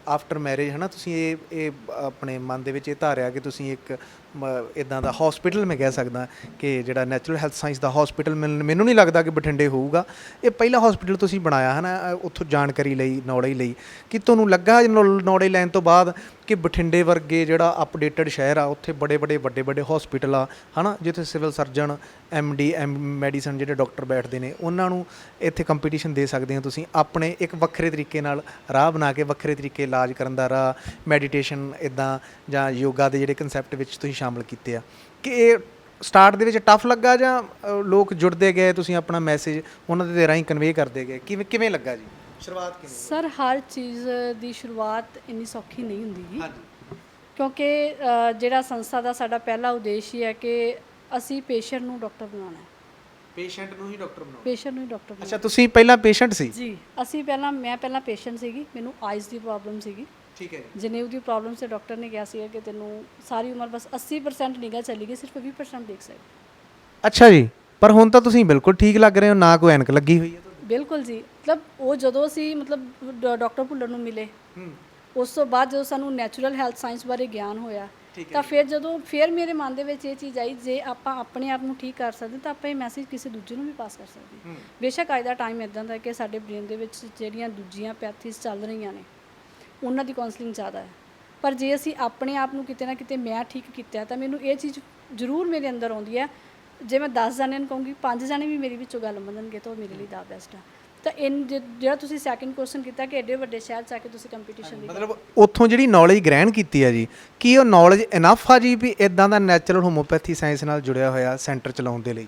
ਆਫਟਰ ਮੈਰਿਜ ਹੈ ਨਾ, ਤੁਸੀਂ ਇਹ ਆਪਣੇ ਮਨ ਦੇ ਵਿੱਚ ਇਹ ਧਾਰਿਆ ਕਿ ਤੁਸੀਂ ਇੱਕ ਇੱਦਾਂ ਦਾ ਹਸਪੀਟਲ ਮੈਂ ਕਹਿ ਸਕਦਾ ਕਿ ਜਿਹੜਾ ਨੈਚੁਰਲ ਹੈਲਥ ਸਾਇੰਸ ਦਾ ਹਸਪੀਟਲ ਮੈਨੂੰ ਨਹੀਂ ਲੱਗਦਾ ਕਿ ਬਠਿੰਡੇ ਹੋਊਗਾ। ਇਹ ਪਹਿਲਾ ਹਸਪੀਟਲ ਤੁਸੀਂ ਬਣਾਇਆ ਹੈ ਨਾ, ਉੱਥੋਂ ਜਾਣਕਾਰੀ ਲਈ, ਨੌਲੇਜ ਲਈ, ਕਿ ਤੁਹਾਨੂੰ ਲੱਗਾ ਨੌਲੇਜ ਲੈਣ ਤੋਂ ਬਾਅਦ ਕਿ ਬਠਿੰਡੇ ਵਰਗੇ ਜਿਹੜਾ ਅਪਡੇਟਡ ਸ਼ਹਿਰ ਆ, ਉੱਥੇ ਵੱਡੇ ਹਸਪੀਟਲ ਆ ਹੈ ਨਾ, ਜਿੱਥੇ ਸਿਵਲ ਸਰਜਨ, MD ਮੈਡੀਸਨ ਜਿਹੜੇ ਡਾਕਟਰ ਬੈਠਦੇ ਨੇ, ਉਹਨਾਂ ਨੂੰ ਇੱਥੇ ਕੰਪੀਟੀਸ਼ਨ ਦੇ ਸਕਦੇ ਹੋ ਤੁਸੀਂ। ਆਪਣੇ ਇੱਕ ਵੱਖਰੇ ਤਰੀਕੇ ਨਾਲ ਰਾਹ ਬਣਾ ਕੇ ਵੱਖਰੇ ਤਰੀਕੇ ਇਲਾਜ ਕਰਨ ਦਾ ਰਾਹ, ਮੈਡੀਟੇਸ਼ਨ ਇੱਦਾਂ ਜਾਂ ਯੋਗਾ ਦੇ ਜਿਹੜੇ ਕਨਸੈਪਟ ਵਿੱਚ ਤੁਸੀਂ ਸ਼ਾਮਲ ਕੀਤੇ ਆ, ਕਿ ਇਹ ਸਟਾਰਟ ਦੇ ਵਿੱਚ ਟਫ ਲੱਗਾ ਜਾਂ ਲੋਕ ਜੁੜਦੇ ਗਏ, ਤੁਸੀਂ ਆਪਣਾ ਮੈਸੇਜ ਉਹਨਾਂ ਦੇ ਰਾਹੀਂ ਕਨਵੇ ਕਰਦੇ ਗਏ, ਕਿਵੇਂ ਲੱਗਾ ਜੀ ਸ਼ੁਰੂਆਤ ਕਿਵੇਂ? ਸਰ, ਹਰ ਚੀਜ਼ ਦੀ ਸ਼ੁਰੂਆਤ ਇੰਨੀ ਸੌਖੀ ਨਹੀਂ ਹੁੰਦੀ ਜੀ। ਕਿਉਂਕਿ ਜਿਹੜਾ ਸੰਸਥਾ ਦਾ ਸਾਡਾ ਪਹਿਲਾ ਉਦੇਸ਼ ਹੀ ਹੈ ਕਿ ਅਸੀਂ ਪੇਸ਼ੈਂਟ ਨੂੰ ਡਾਕਟਰ ਬਣਾਉਣਾ ਹੈ। ਪੇਸ਼ੈਂਟ ਨੂੰ ਹੀ ਡਾਕਟਰ ਬਣਾਉਣਾ? ਪੇਸ਼ੈਂਟ ਨੂੰ ਹੀ ਡਾਕਟਰ ਬਣਾਉਣਾ। ਅੱਛਾ, ਤੁਸੀਂ ਪਹਿਲਾਂ ਪੇਸ਼ੈਂਟ ਸੀ ਜੀ? ਮੈਂ ਪਹਿਲਾਂ ਪੇਸ਼ੈਂਟ ਸੀਗੀ, ਮੈਨੂੰ ਆਈਜ਼ ਦੀ ਪ੍ਰੋਬਲਮ ਸੀਗੀ। ਠੀਕ ਹੈ। ਜਨੇਊ ਦੀ ਪ੍ਰੋਬਲਮ ਸੇ ਡਾਕਟਰ ਨੇ ਕਿਹਾ ਸੀ ਕਿ ਤੈਨੂੰ ਸਾਰੀ ਉਮਰ ਬਸ 80% ਨਿਗਾਹ ਚੱਲੀ ਗਈ, ਸਿਰਫ 20% ਦੇਖ ਸਕਦੇ। ਅੱਛਾ ਜੀ, ਪਰ ਹੁਣ ਤਾਂ ਤੁਸੀਂ ਬਿਲਕੁਲ ਠੀਕ ਲੱਗ ਰਹੇ ਹੋ, ਨਾ ਕੋਈ ਐਨਕ ਲੱਗੀ ਹੋਈ ਹੈ ਤੁਹਾਡੀ। ਬਿਲਕੁਲ ਜੀ। ਮਤਲਬ ਉਹ ਜਦੋਂ ਅਸੀਂ ਡਾਕਟਰ ਭੁੱਲਰ ਨੂੰ ਮਿਲੇ, ਉਸ ਤੋਂ ਬਾਅਦ ਜਦੋਂ ਸਾਨੂੰ ਨੈਚੁਰਲ ਹੈਲਥ ਸਾਇੰਸ ਬਾਰੇ ਗਿਆਨ ਹੋਇਆ, ਤਾਂ ਫਿਰ ਮੇਰੇ ਮਨ ਦੇ ਵਿੱਚ ਇਹ ਚੀਜ਼ ਆਈ, ਜੇ ਆਪਾਂ ਆਪਣੇ ਆਪ ਨੂੰ ਠੀਕ ਕਰ ਸਕਦੇ ਤਾਂ ਆਪਾਂ ਇਹ ਮੈਸੇਜ ਕਿਸੇ ਦੂਜੇ ਨੂੰ ਵੀ ਪਾਸ ਕਰ ਸਕਦੇ। ਬੇਸ਼ੱਕ ਅੱਜ ਦਾ ਟਾਈਮ ਇੱਦਾਂ ਦਾ ਕਿ ਸਾਡੇ ਬ੍ਰੇਨ ਦੇ ਵਿੱਚ ਜਿਹੜੀਆਂ ਦੂਜੀਆਂ ਪੈਥੀਜ਼ ਚੱਲ ਰਹੀਆਂ ਨੇ, ਉਹਨਾਂ ਦੀ ਕਾਉਂਸਲਿੰਗ ਜ਼ਿਆਦਾ ਹੈ, ਪਰ ਜੇ ਅਸੀਂ ਆਪਣੇ ਆਪ ਨੂੰ ਕਿਤੇ ਨਾ ਕਿਤੇ ਮੈਂ ਠੀਕ ਕੀਤਾ ਤਾਂ ਮੈਨੂੰ ਇਹ ਚੀਜ਼ ਜ਼ਰੂਰ ਮੇਰੇ ਅੰਦਰ ਆਉਂਦੀ ਹੈ। ਜੇ ਮੈਂ 10 ਜਣਿਆਂ ਨੂੰ ਕਹੂੰਗੀ, 5 ਜਣੇ ਵੀ ਮੇਰੀ ਵਿੱਚੋਂ ਗੱਲ ਮੰਨਣਗੇ ਤਾਂ ਉਹ ਮੇਰੇ ਲਈ ਦਾ ਬੈਸਟ ਆ। ਤਾਂ ਜਿਹੜਾ ਤੁਸੀਂ ਸੈਕਿੰਡ ਕੁਐਸਚਨ ਕੀਤਾ ਕਿ ਐਡੇ ਵੱਡੇ ਸ਼ਹਿਰ 'ਚ ਆ ਕੇ ਤੁਸੀਂ ਕੰਪੀਟੀਸ਼ਨ ਦੀ, ਮਤਲਬ ਉੱਥੋਂ ਜਿਹੜੀ ਨੌਲੇਜ ਗ੍ਰਹਿਣ ਕੀਤੀ ਹੈ ਜੀ, ਕੀ ਉਹ ਨੌਲੇਜ ਇਨਫ ਆ ਜੀ ਵੀ ਇਦਾਂ ਦਾ ਨੈਚੁਰਲ ਹੋਮੋਪੈਥੀ ਸਾਇੰਸ ਨਾਲ ਜੁੜਿਆ ਹੋਇਆ ਸੈਂਟਰ ਚਲਾਉਣ ਦੇ ਲਈ?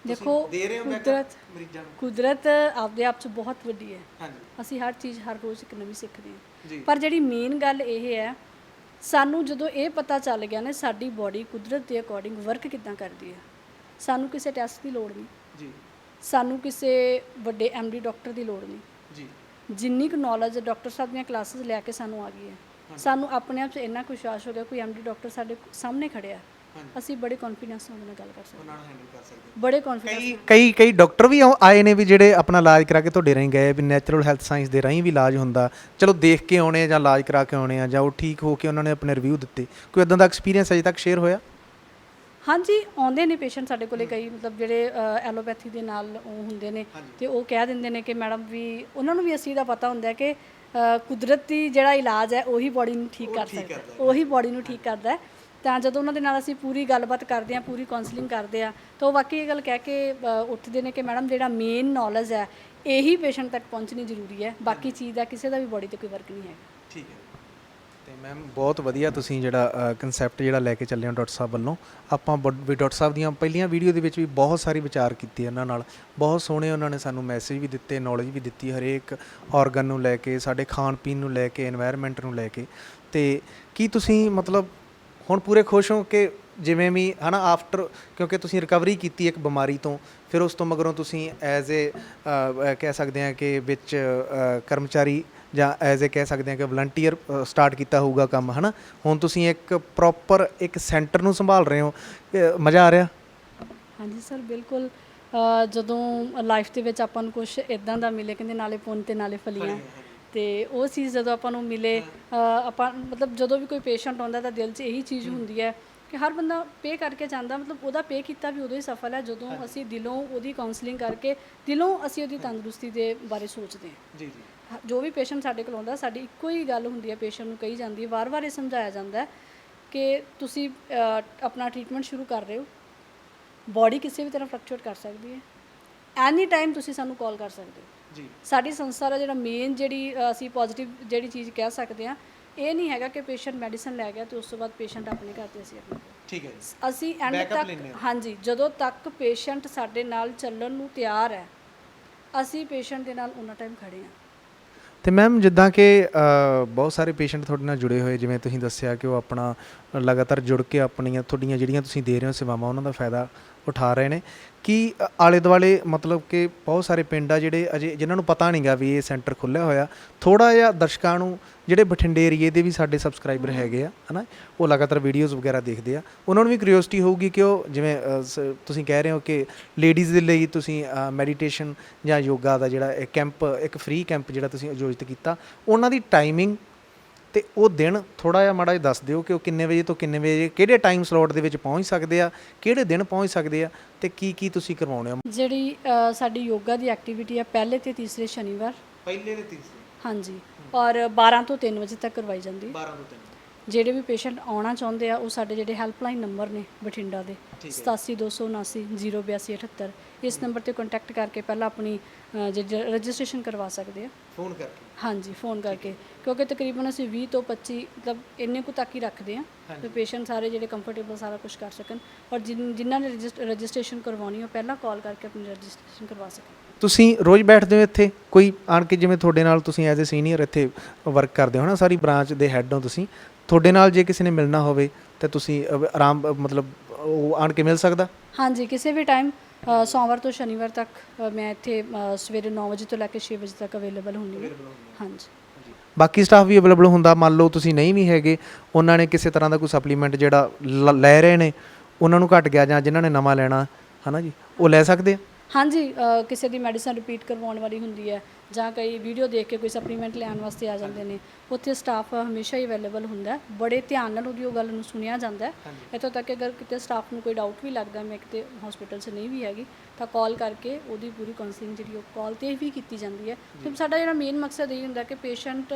ਦੇਖੋ, ਕੁਦਰਤ ਆਪਦੇ ਆਪ 'ਚ ਬਹੁਤ ਵੱਡੀ ਹੈ। ਅਸੀਂ ਹਰ ਚੀਜ਼ ਹਰ ਰੋਜ਼ ਇੱਕ ਨਵੀਂ ਸਿੱਖਦੇ ਹਾਂ, ਪਰ ਜਿਹੜੀ ਮੇਨ ਗੱਲ ਇਹ ਹੈ, ਸਾਨੂੰ ਜਦੋਂ ਇਹ ਪਤਾ ਚੱਲ ਗਿਆ ਨਾ ਸਾਡੀ ਬੋਡੀ ਕੁਦਰਤ ਦੇ ਅਕੋਰਡਿੰਗ ਵਰਕ ਕਿੱਦਾਂ ਕਰਦੀ ਹੈ, ਸਾਨੂੰ ਕਿਸੇ ਟੈਸਟ ਦੀ ਲੋੜ ਨਹੀਂ ਜੀ, ਸਾਨੂੰ ਕਿਸੇ ਵੱਡੇ MD ਡਾਕਟਰ ਦੀ ਲੋੜ ਨਹੀਂ ਜੀ। ਜਿੰਨੀ ਕੁ ਨੌਲੇਜ ਡਾਕਟਰ ਸਾਹਿਬ ਦੀਆਂ ਕਲਾਸਿਸ ਲੈ ਕੇ ਸਾਨੂੰ ਆ ਗਈ ਹੈ, ਸਾਨੂੰ ਆਪਣੇ ਆਪ 'ਚ ਇੰਨਾ ਕੁ ਵਿਸ਼ਵਾਸ ਹੋ ਗਿਆ, ਕੋਈ MD ਡਾਕਟਰ ਸਾਡੇ ਸਾਹਮਣੇ ਖੜਿਆ, ਅਸੀਂ ਬੜੇ ਕੌਨਫੀਡੈਂਸ ਨਾਲ ਉਹਨਾਂ ਨਾਲ ਗੱਲ ਕਰ ਸਕਦੇ, ਬੜੇ ਕੌਨਫੀਡੈਂਸ। ਕਈ ਡਾਕਟਰ ਵੀ ਆਏ ਨੇ ਵੀ ਜਿਹੜੇ ਆਪਣਾ ਇਲਾਜ ਕਰਾ ਕੇ ਤੁਹਾਡੇ ਰਾਹੀਂ ਗਏ, ਵੀ ਨੈਚੁਰਲ ਹੈਲਥ ਸਾਇੰਸ ਦੇ ਰਾਹੀਂ ਵੀ ਇਲਾਜ ਹੁੰਦਾ, ਚਲੋ ਦੇਖ ਕੇ ਆਉਣੇ ਜਾਂ ਇਲਾਜ ਕਰਾ ਕੇ ਆਉਣੇ ਆ, ਜਾਂ ਉਹ ਠੀਕ ਹੋ ਕੇ ਉਹਨਾਂ ਨੇ ਆਪਣੇ ਰਿਵਿਊ ਦਿੱਤੇ, ਕੋਈ ਇੱਦਾਂ ਦਾ ਐਕਸਪੀਰੀਅੰਸ ਅਜੇ ਤੱਕ ਸ਼ੇਅਰ ਹੋਇਆ? ਹਾਂਜੀ, ਆਉਂਦੇ ਨੇ ਪੇਸ਼ੈਂਟ ਸਾਡੇ ਕੋਲੇ ਕਈ, ਮਤਲਬ ਜਿਹੜੇ ਐਲੋਪੈਥੀ ਦੇ ਨਾਲ ਉਹ ਹੁੰਦੇ ਨੇ, ਤੇ ਉਹ ਕਹਿ ਦਿੰਦੇ ਨੇ ਕਿ ਮੈਡਮ ਵੀ ਉਹਨਾਂ ਨੂੰ ਵੀ ਇਸ ਚੀਜ਼ ਦਾ ਪਤਾ ਹੁੰਦਾ ਕਿ ਕੁਦਰਤੀ ਜਿਹੜਾ ਇਲਾਜ ਹੈ ਉਹੀ ਬੋਡੀ ਨੂੰ ਠੀਕ ਕਰ ਸਕਦਾ, ਉਹੀ ਬੋਡੀ ਨੂੰ ਠੀਕ ਕਰਦਾ ਹੈ। ਤਾਂ ਜਦੋਂ ਉਹਨਾਂ ਦੇ ਨਾਲ ਅਸੀਂ ਪੂਰੀ ਗੱਲਬਾਤ ਕਰਦੇ ਹਾਂ, ਪੂਰੀ ਕਾਉਂਸਲਿੰਗ ਕਰਦੇ ਹਾਂ, ਤਾਂ ਉਹ ਵਾਕਈ ਇਹ ਗੱਲ ਕਹਿ ਕੇ ਉੱਠਦੇ ਨੇ ਕਿ ਮੈਡਮ ਜਿਹੜਾ ਮੇਨ ਨੌਲੇਜ ਹੈ ਇਹੀ ਪੇਸ਼ੈਂਟ ਤੱਕ ਪਹੁੰਚਣੀ ਜ਼ਰੂਰੀ ਹੈ, ਬਾਕੀ ਚੀਜ਼ ਦਾ ਕਿਸੇ ਦਾ ਵੀ ਬੋਡੀ 'ਤੇ ਕੋਈ ਵਰਕ ਨਹੀਂ ਹੈਗਾ। ਠੀਕ ਹੈ। ਤੇ ਮੈਮ ਬਹੁਤ ਵਧੀਆ ਤੁਸੀਂ ਜਿਹੜਾ ਕਨਸੈਪਟ ਜਿਹੜਾ ਲੈ ਕੇ ਚੱਲੇ ਹੋ ਡਾਕਟਰ ਸਾਹਿਬ ਵੱਲੋਂ, ਆਪਾਂ ਵੀ ਡਾਕਟਰ ਸਾਹਿਬ ਦੀਆਂ ਪਹਿਲੀਆਂ ਵੀਡੀਓ ਦੇ ਵਿੱਚ ਵੀ ਬਹੁਤ ਸਾਰੀ ਵਿਚਾਰ ਕੀਤੀ ਉਹਨਾਂ ਨਾਲ, ਬਹੁਤ ਸੋਹਣੇ ਉਹਨਾਂ ਨੇ ਸਾਨੂੰ ਮੈਸੇਜ ਵੀ ਦਿੱਤੇ, ਨੌਲੇਜ ਵੀ ਦਿੱਤੀ, ਹਰੇਕ ਔਰਗਨ ਨੂੰ ਲੈ ਕੇ, ਸਾਡੇ ਖਾਣ ਪੀਣ ਨੂੰ ਲੈ ਕੇ, এনवायरमेंट ਨੂੰ ਲੈ ਕੇ। ਤੇ ਕੀ ਤੁਸੀਂ ਮਤਲਬ ਹੁਣ ਪੂਰੇ ਖੁਸ਼ ਹੋ ਕਿ ਜਿਵੇਂ ਵੀ ਹੈ ਨਾ ਆਫਟਰ, ਕਿਉਂਕਿ ਤੁਸੀਂ ਰਿਕਵਰੀ ਕੀਤੀ ਇੱਕ ਬਿਮਾਰੀ ਤੋਂ, ਫਿਰ ਉਸ ਤੋਂ ਮਗਰੋਂ ਤੁਸੀਂ ਐਜ਼ ਏ ਕਹਿ ਸਕਦੇ ਹਾਂ ਕਿ ਵਿੱਚ ਕਰਮਚਾਰੀ ਜਾਂ ਐਜ਼ ਏ ਕਹਿ ਸਕਦੇ ਹਾਂ ਕਿ ਵਲੰਟੀਅਰ ਸਟਾਰਟ ਕੀਤਾ ਹੋਊਗਾ ਕੰਮ, ਹੈ ਨਾ, ਹੁਣ ਤੁਸੀਂ ਇੱਕ ਪ੍ਰੋਪਰ ਇੱਕ ਸੈਂਟਰ ਨੂੰ ਸੰਭਾਲ ਰਹੇ ਹੋ, ਮਜ਼ਾ ਆ ਰਿਹਾ? ਹਾਂਜੀ ਸਰ, ਬਿਲਕੁਲ। ਜਦੋਂ ਲਾਈਫ ਦੇ ਵਿੱਚ ਆਪਾਂ ਨੂੰ ਕੁਝ ਇੱਦਾਂ ਦਾ ਮਿਲੇ, ਕਹਿੰਦੇ ਨਾਲੇ ਪੁੰਨ ਤੇ ਨਾਲੇ ਫਲੀਆਂ, ਤੇ ਉਹ ਚੀਜ਼ ਜਦੋਂ ਆਪਾਂ ਨੂੰ ਮਿਲੇ, ਆਪਾਂ ਮਤਲਬ ਜਦੋਂ ਵੀ ਕੋਈ ਪੇਸ਼ੈਂਟ ਆਉਂਦਾ ਤਾਂ ਦਿਲ 'ਚ ਇਹੀ ਚੀਜ਼ ਹੁੰਦੀ ਹੈ ਕਿ ਹਰ ਬੰਦਾ ਪੇ ਕਰਕੇ ਜਾਂਦਾ, ਮਤਲਬ ਉਹਦਾ ਪੇ ਕੀਤਾ ਵੀ ਉਦੋਂ ਹੀ ਸਫਲ ਹੈ ਜਦੋਂ ਅਸੀਂ ਦਿਲੋਂ ਉਹਦੀ ਕਾਉਂਸਲਿੰਗ ਕਰਕੇ, ਦਿਲੋਂ ਅਸੀਂ ਉਹਦੀ ਤੰਦਰੁਸਤੀ ਦੇ ਬਾਰੇ ਸੋਚਦੇ ਹਾਂ। ਜੀ ਜੀ। ਜੋ ਵੀ ਪੇਸ਼ੈਂਟ ਸਾਡੇ ਕੋਲ ਆਉਂਦਾ ਸਾਡੀ ਇੱਕੋ ਹੀ ਗੱਲ ਹੁੰਦੀ ਹੈ, ਪੇਸ਼ੈਂਟ ਨੂੰ ਕਹੀ ਜਾਂਦੀ ਹੈ, ਵਾਰ-ਵਾਰ ਇਹ ਸਮਝਾਇਆ ਜਾਂਦਾ ਹੈ ਕਿ ਤੁਸੀਂ ਆਪਣਾ ਟ੍ਰੀਟਮੈਂਟ ਸ਼ੁਰੂ ਕਰ ਰਹੇ ਹੋ, ਬੋਡੀ ਕਿਸੇ ਵੀ ਤਰ੍ਹਾਂ ਫਲਕਚੁਏਟ ਕਰ ਸਕਦੀ ਹੈ, ਐਨੀ ਟਾਈਮ ਤੁਸੀਂ ਸਾਨੂੰ ਕਾਲ ਕਰ ਸਕਦੇ ਹੋ ਜੀ। ਸਾਡੀ ਸੰਸਥਾ ਦਾ ਜਿਹੜਾ ਮੇਨ ਜਿਹੜੀ ਅਸੀਂ ਪੋਜ਼ਿਟਿਵ ਜਿਹੜੀ ਚੀਜ਼ ਕਹਿ ਸਕਦੇ ਹਾਂ, ਇਹ ਨਹੀਂ ਹੈਗਾ ਕਿ ਪੇਸ਼ੈਂਟ ਮੈਡੀਸਨ ਲੈ ਗਿਆ ਤੇ ਉਸ ਤੋਂ ਬਾਅਦ ਪੇਸ਼ੈਂਟ ਆਪਣੇ ਘਰ ਤੇ ਅਸੀਂ ਆਪਣੇ ਠੀਕ ਹੈ ਅਸੀਂ ਐਂਡ ਤੱਕ ਹਾਂਜੀ, ਜਦੋਂ ਤੱਕ ਪੇਸ਼ੈਂਟ ਸਾਡੇ ਨਾਲ ਚੱਲਣ ਨੂੰ ਤਿਆਰ ਹੈ ਅਸੀਂ ਪੇਸ਼ੈਂਟ ਦੇ ਨਾਲ ਉਹਨਾਂ ਟਾਈਮ ਖੜੇ ਹਾਂ। ਤੇ ਮੈਮ ਜਿੱਦਾਂ ਕਿ ਬਹੁਤ ਸਾਰੇ ਪੇਸ਼ੈਂਟ ਤੁਹਾਡੇ ਨਾਲ ਜੁੜੇ ਹੋਏ, ਜਿਵੇਂ ਤੁਸੀਂ ਦੱਸਿਆ ਕਿ ਉਹ ਆਪਣਾ ਲਗਾਤਾਰ ਜੁੜ ਕੇ ਆਪਣੀਆਂ ਤੁਹਾਡੀਆਂ ਜਿਹੜੀਆਂ ਤੁਸੀਂ ਦੇ ਰਹੇ ਹੋ ਸੇਵਾਵਾਂ ਉਹਨਾਂ ਦਾ ਫਾਇਦਾ ਉਠਾ ਰਹੇ ਨੇ, ਕਿ ਆਲੇ ਦੁਆਲੇ ਮਤਲਬ ਕਿ ਬਹੁਤ ਸਾਰੇ ਪਿੰਡ ਆ ਜਿਹੜੇ ਅਜੇ ਜਿਨ੍ਹਾਂ ਨੂੰ ਪਤਾ ਨਹੀਂ ਗਾ ਵੀ ਇਹ ਸੈਂਟਰ ਖੁੱਲ੍ਹਿਆ ਹੋਇਆ, ਥੋੜ੍ਹਾ ਜਿਹਾ ਦਰਸ਼ਕਾਂ ਨੂੰ ਜਿਹੜੇ ਬਠਿੰਡੇ ਏਰੀਏ ਦੇ ਵੀ ਸਾਡੇ ਸਬਸਕ੍ਰਾਈਬਰ ਹੈਗੇ ਆ ਹੈ ਨਾ, ਉਹ ਲਗਾਤਾਰ ਵੀਡੀਓਜ਼ ਵਗੈਰਾ ਦੇਖਦੇ ਆ, ਉਹਨਾਂ ਨੂੰ ਵੀ ਕਿਉਰਿਓਸਿਟੀ ਹੋਊਗੀ ਕਿ ਉਹ ਜਿਵੇਂ ਤੁਸੀਂ ਕਹਿ ਰਹੇ ਹੋ ਕਿ ਲੇਡੀਜ਼ ਦੇ ਲਈ ਤੁਸੀਂ ਮੈਡੀਟੇਸ਼ਨ ਜਾਂ ਯੋਗਾ ਦਾ ਜਿਹੜਾ ਇਹ ਕੈਂਪ, ਇੱਕ ਫ੍ਰੀ ਕੈਂਪ ਜਿਹੜਾ ਤੁਸੀਂ ਆਯੋਜਿਤ ਕੀਤਾ, ਉਹਨਾਂ ਦੀ ਟਾਈਮਿੰਗ ਤੇ ਉਹ ਦਿਨ ਥੋੜ੍ਹਾ ਜਿਹਾ ਮਾੜਾ ਜਿਹਾ ਦੱਸ ਦਿਓ ਕਿ ਉਹ ਕਿੰਨੇ ਵਜੇ ਤੋਂ ਕਿੰਨੇ ਵਜੇ ਕਿਹੜੇ ਟਾਈਮ ਸਲੋਟ ਦੇ ਵਿੱਚ ਪਹੁੰਚ ਸਕਦੇ ਆ, ਕਿਹੜੇ ਦਿਨ ਪਹੁੰਚ ਸਕਦੇ ਆ, ਤੇ ਕੀ ਕੀ ਤੁਸੀਂ ਕਰਵਾਉਣੇ ਹੋ। ਜਿਹੜੀ ਸਾਡੀ ਯੋਗਾ ਦੀ ਐਕਟੀਵਿਟੀ ਹੈ ਪਹਿਲੇ ਤੇ ਤੀਸਰੇ ਸ਼ਨੀਵਾਰ, ਪਹਿਲੇ ਤੇ ਤੀਸਰੇ ਹਾਂਜੀ, ਔਰ 12 ਤੋਂ 3 ਵਜੇ ਤੱਕ ਕਰਵਾਈ ਜਾਂਦੀ। 12 ਤੋਂ 3 ਜਿਹੜੇ ਵੀ ਪੇਸ਼ੈਂਟ ਆਉਣਾ ਚਾਹੁੰਦੇ ਆ ਉਹ ਸਾਡੇ ਜਿਹੜੇ ਹੈਲਪਲਾਈਨ ਨੰਬਰ ਨੇ ਬਠਿੰਡਾ ਦੇ 8727908278, ਇਸ ਨੰਬਰ ਤੇ ਕੰਟੈਕਟ ਕਰਕੇ ਪਹਿਲਾਂ ਆਪਣੀ ਰਜਿਸਟ੍ਰੇਸ਼ਨ ਕਰਵਾ ਸਕਦੇ ਆ ਫੋਨ ਕਰਕੇ। ਹਾਂਜੀ, ਫੋਨ ਕਰਕੇ, ਕਿਉਂਕਿ ਤਕਰੀਬਨ ਅਸੀਂ 20 ਤੋਂ 25 ਮਤਲਬ ਇੰਨੇ ਕੁ ਤੱਕ ਹੀ ਰੱਖਦੇ ਆ ਤੇ ਪੇਸ਼ੈਂਟ ਸਾਰੇ ਜਿਹੜੇ ਕੰਫਰਟੇਬਲ ਸਾਰਾ ਕੁਝ ਕਰ ਸਕਣ, ਔਰ ਜਿਨ੍ਹਾਂ ਨੇ ਰਜਿਸਟ੍ਰੇਸ਼ਨ ਕਰਵਾਉਣੀ ਉਹ ਪਹਿਲਾਂ ਕਾਲ ਕਰਕੇ ਆਪਣੀ ਰਜਿਸਟ੍ਰੇਸ਼ਨ ਕਰਵਾ ਸਕਣ। ਤੁਸੀਂ ਰੋਜ਼ ਬੈਠਦੇ ਹੋ ਇੱਥੇ, ਕੋਈ ਆਣ ਕੇ ਜਿਵੇਂ ਤੁਹਾਡੇ ਨਾਲ ਤੁਸੀਂ ਐਜ਼ ਏ ਸੀਨੀਅਰ ਇੱਥੇ ਵਰਕ ਕਰਦੇ ਹੋ ਨਾ, ਸਾਰੀ ਬ੍ਰਾਂਚ ਦੇ ਹੈੱਡ ਹੋ ਤੁਸੀਂ, ਤੁਹਾਡੇ ਨਾਲ ਜੇ ਕਿਸੇ ਨੇ ਮਿਲਣਾ ਹੋਵੇ ਤਾਂ ਤੁਸੀਂ ਆਰਾਮ ਮਤਲਬ ਉਹ ਆਣ ਕੇ ਮਿਲ ਸਕਦਾ? ਹਾਂਜੀ, ਕਿਸੇ ਵੀ ਟਾਈਮ ਸੋਮਵਾਰ ਤੋਂ ਸ਼ਨੀਵਾਰ ਤੱਕ ਮੈਂ ਇੱਥੇ ਸਵੇਰੇ 9 ਵਜੇ ਤੋਂ ਲੈ ਕੇ 6 ਵਜੇ ਤੱਕ ਅਵੇਲੇਬਲ ਹੁੰਦੀ ਹਾਂ। ਹਾਂਜੀ, ਬਾਕੀ ਸਟਾਫ ਵੀ ਅਵੇਲੇਬਲ ਹੁੰਦਾ, ਮੰਨ ਲਓ ਤੁਸੀਂ ਨਹੀਂ ਵੀ ਹੈਗੇ, ਉਹਨਾਂ ਨੇ ਕਿਸੇ ਤਰ੍ਹਾਂ ਦਾ ਕੋਈ ਸਪਲੀਮੈਂਟ ਜਿਹੜਾ ਲੈ ਰਹੇ ਨੇ ਉਹਨਾਂ ਨੂੰ ਘਟ ਗਿਆ ਜਾਂ ਜਿਨ੍ਹਾਂ ਨੇ ਨਵਾਂ ਲੈਣਾ ਹੈ ਨਾ ਜੀ, ਉਹ ਲੈ ਸਕਦੇ ਆ। ਹਾਂਜੀ, ਕਿਸੇ ਦੀ ਮੈਡੀਸਨ ਰਿਪੀਟ ਕਰਵਾਉਣ ਵਾਲੀ ਹੁੰਦੀ ਹੈ ਜਾਂ ਕਈ ਵੀਡੀਓ ਦੇਖ ਕੇ ਕੋਈ ਸਪਲੀਮੈਂਟ ਲੈਣ ਵਾਸਤੇ ਆ ਜਾਂਦੇ ਨੇ, ਉੱਥੇ ਸਟਾਫ ਹਮੇਸ਼ਾ ਹੀ ਅਵੇਲੇਬਲ ਹੁੰਦਾ, ਬੜੇ ਧਿਆਨ ਨਾਲ ਉਹਦੀ ਉਹ ਗੱਲ ਨੂੰ ਸੁਣਿਆ ਜਾਂਦਾ। ਇੱਥੋਂ ਤੱਕ ਕਿ ਅਗਰ ਕਿਤੇ ਸਟਾਫ ਨੂੰ ਕੋਈ ਡਾਊਟ ਵੀ ਲੱਗਦਾ ਮੈਂ ਕਿਤੇ ਹਸਪੀਟਲ 'ਚ ਨਹੀਂ ਵੀ ਹੈਗੀ ਤਾਂ ਕਾਲ ਕਰਕੇ ਉਹਦੀ ਪੂਰੀ ਕਾਉਂਸਲਿੰਗ ਜਿਹੜੀ ਉਹ ਕਾਲ 'ਤੇ ਵੀ ਕੀਤੀ ਜਾਂਦੀ ਹੈ। ਤੇ ਸਾਡਾ ਜਿਹੜਾ ਮੇਨ ਮਕਸਦ ਇਹ ਹੁੰਦਾ ਕਿ ਪੇਸ਼ੈਂਟ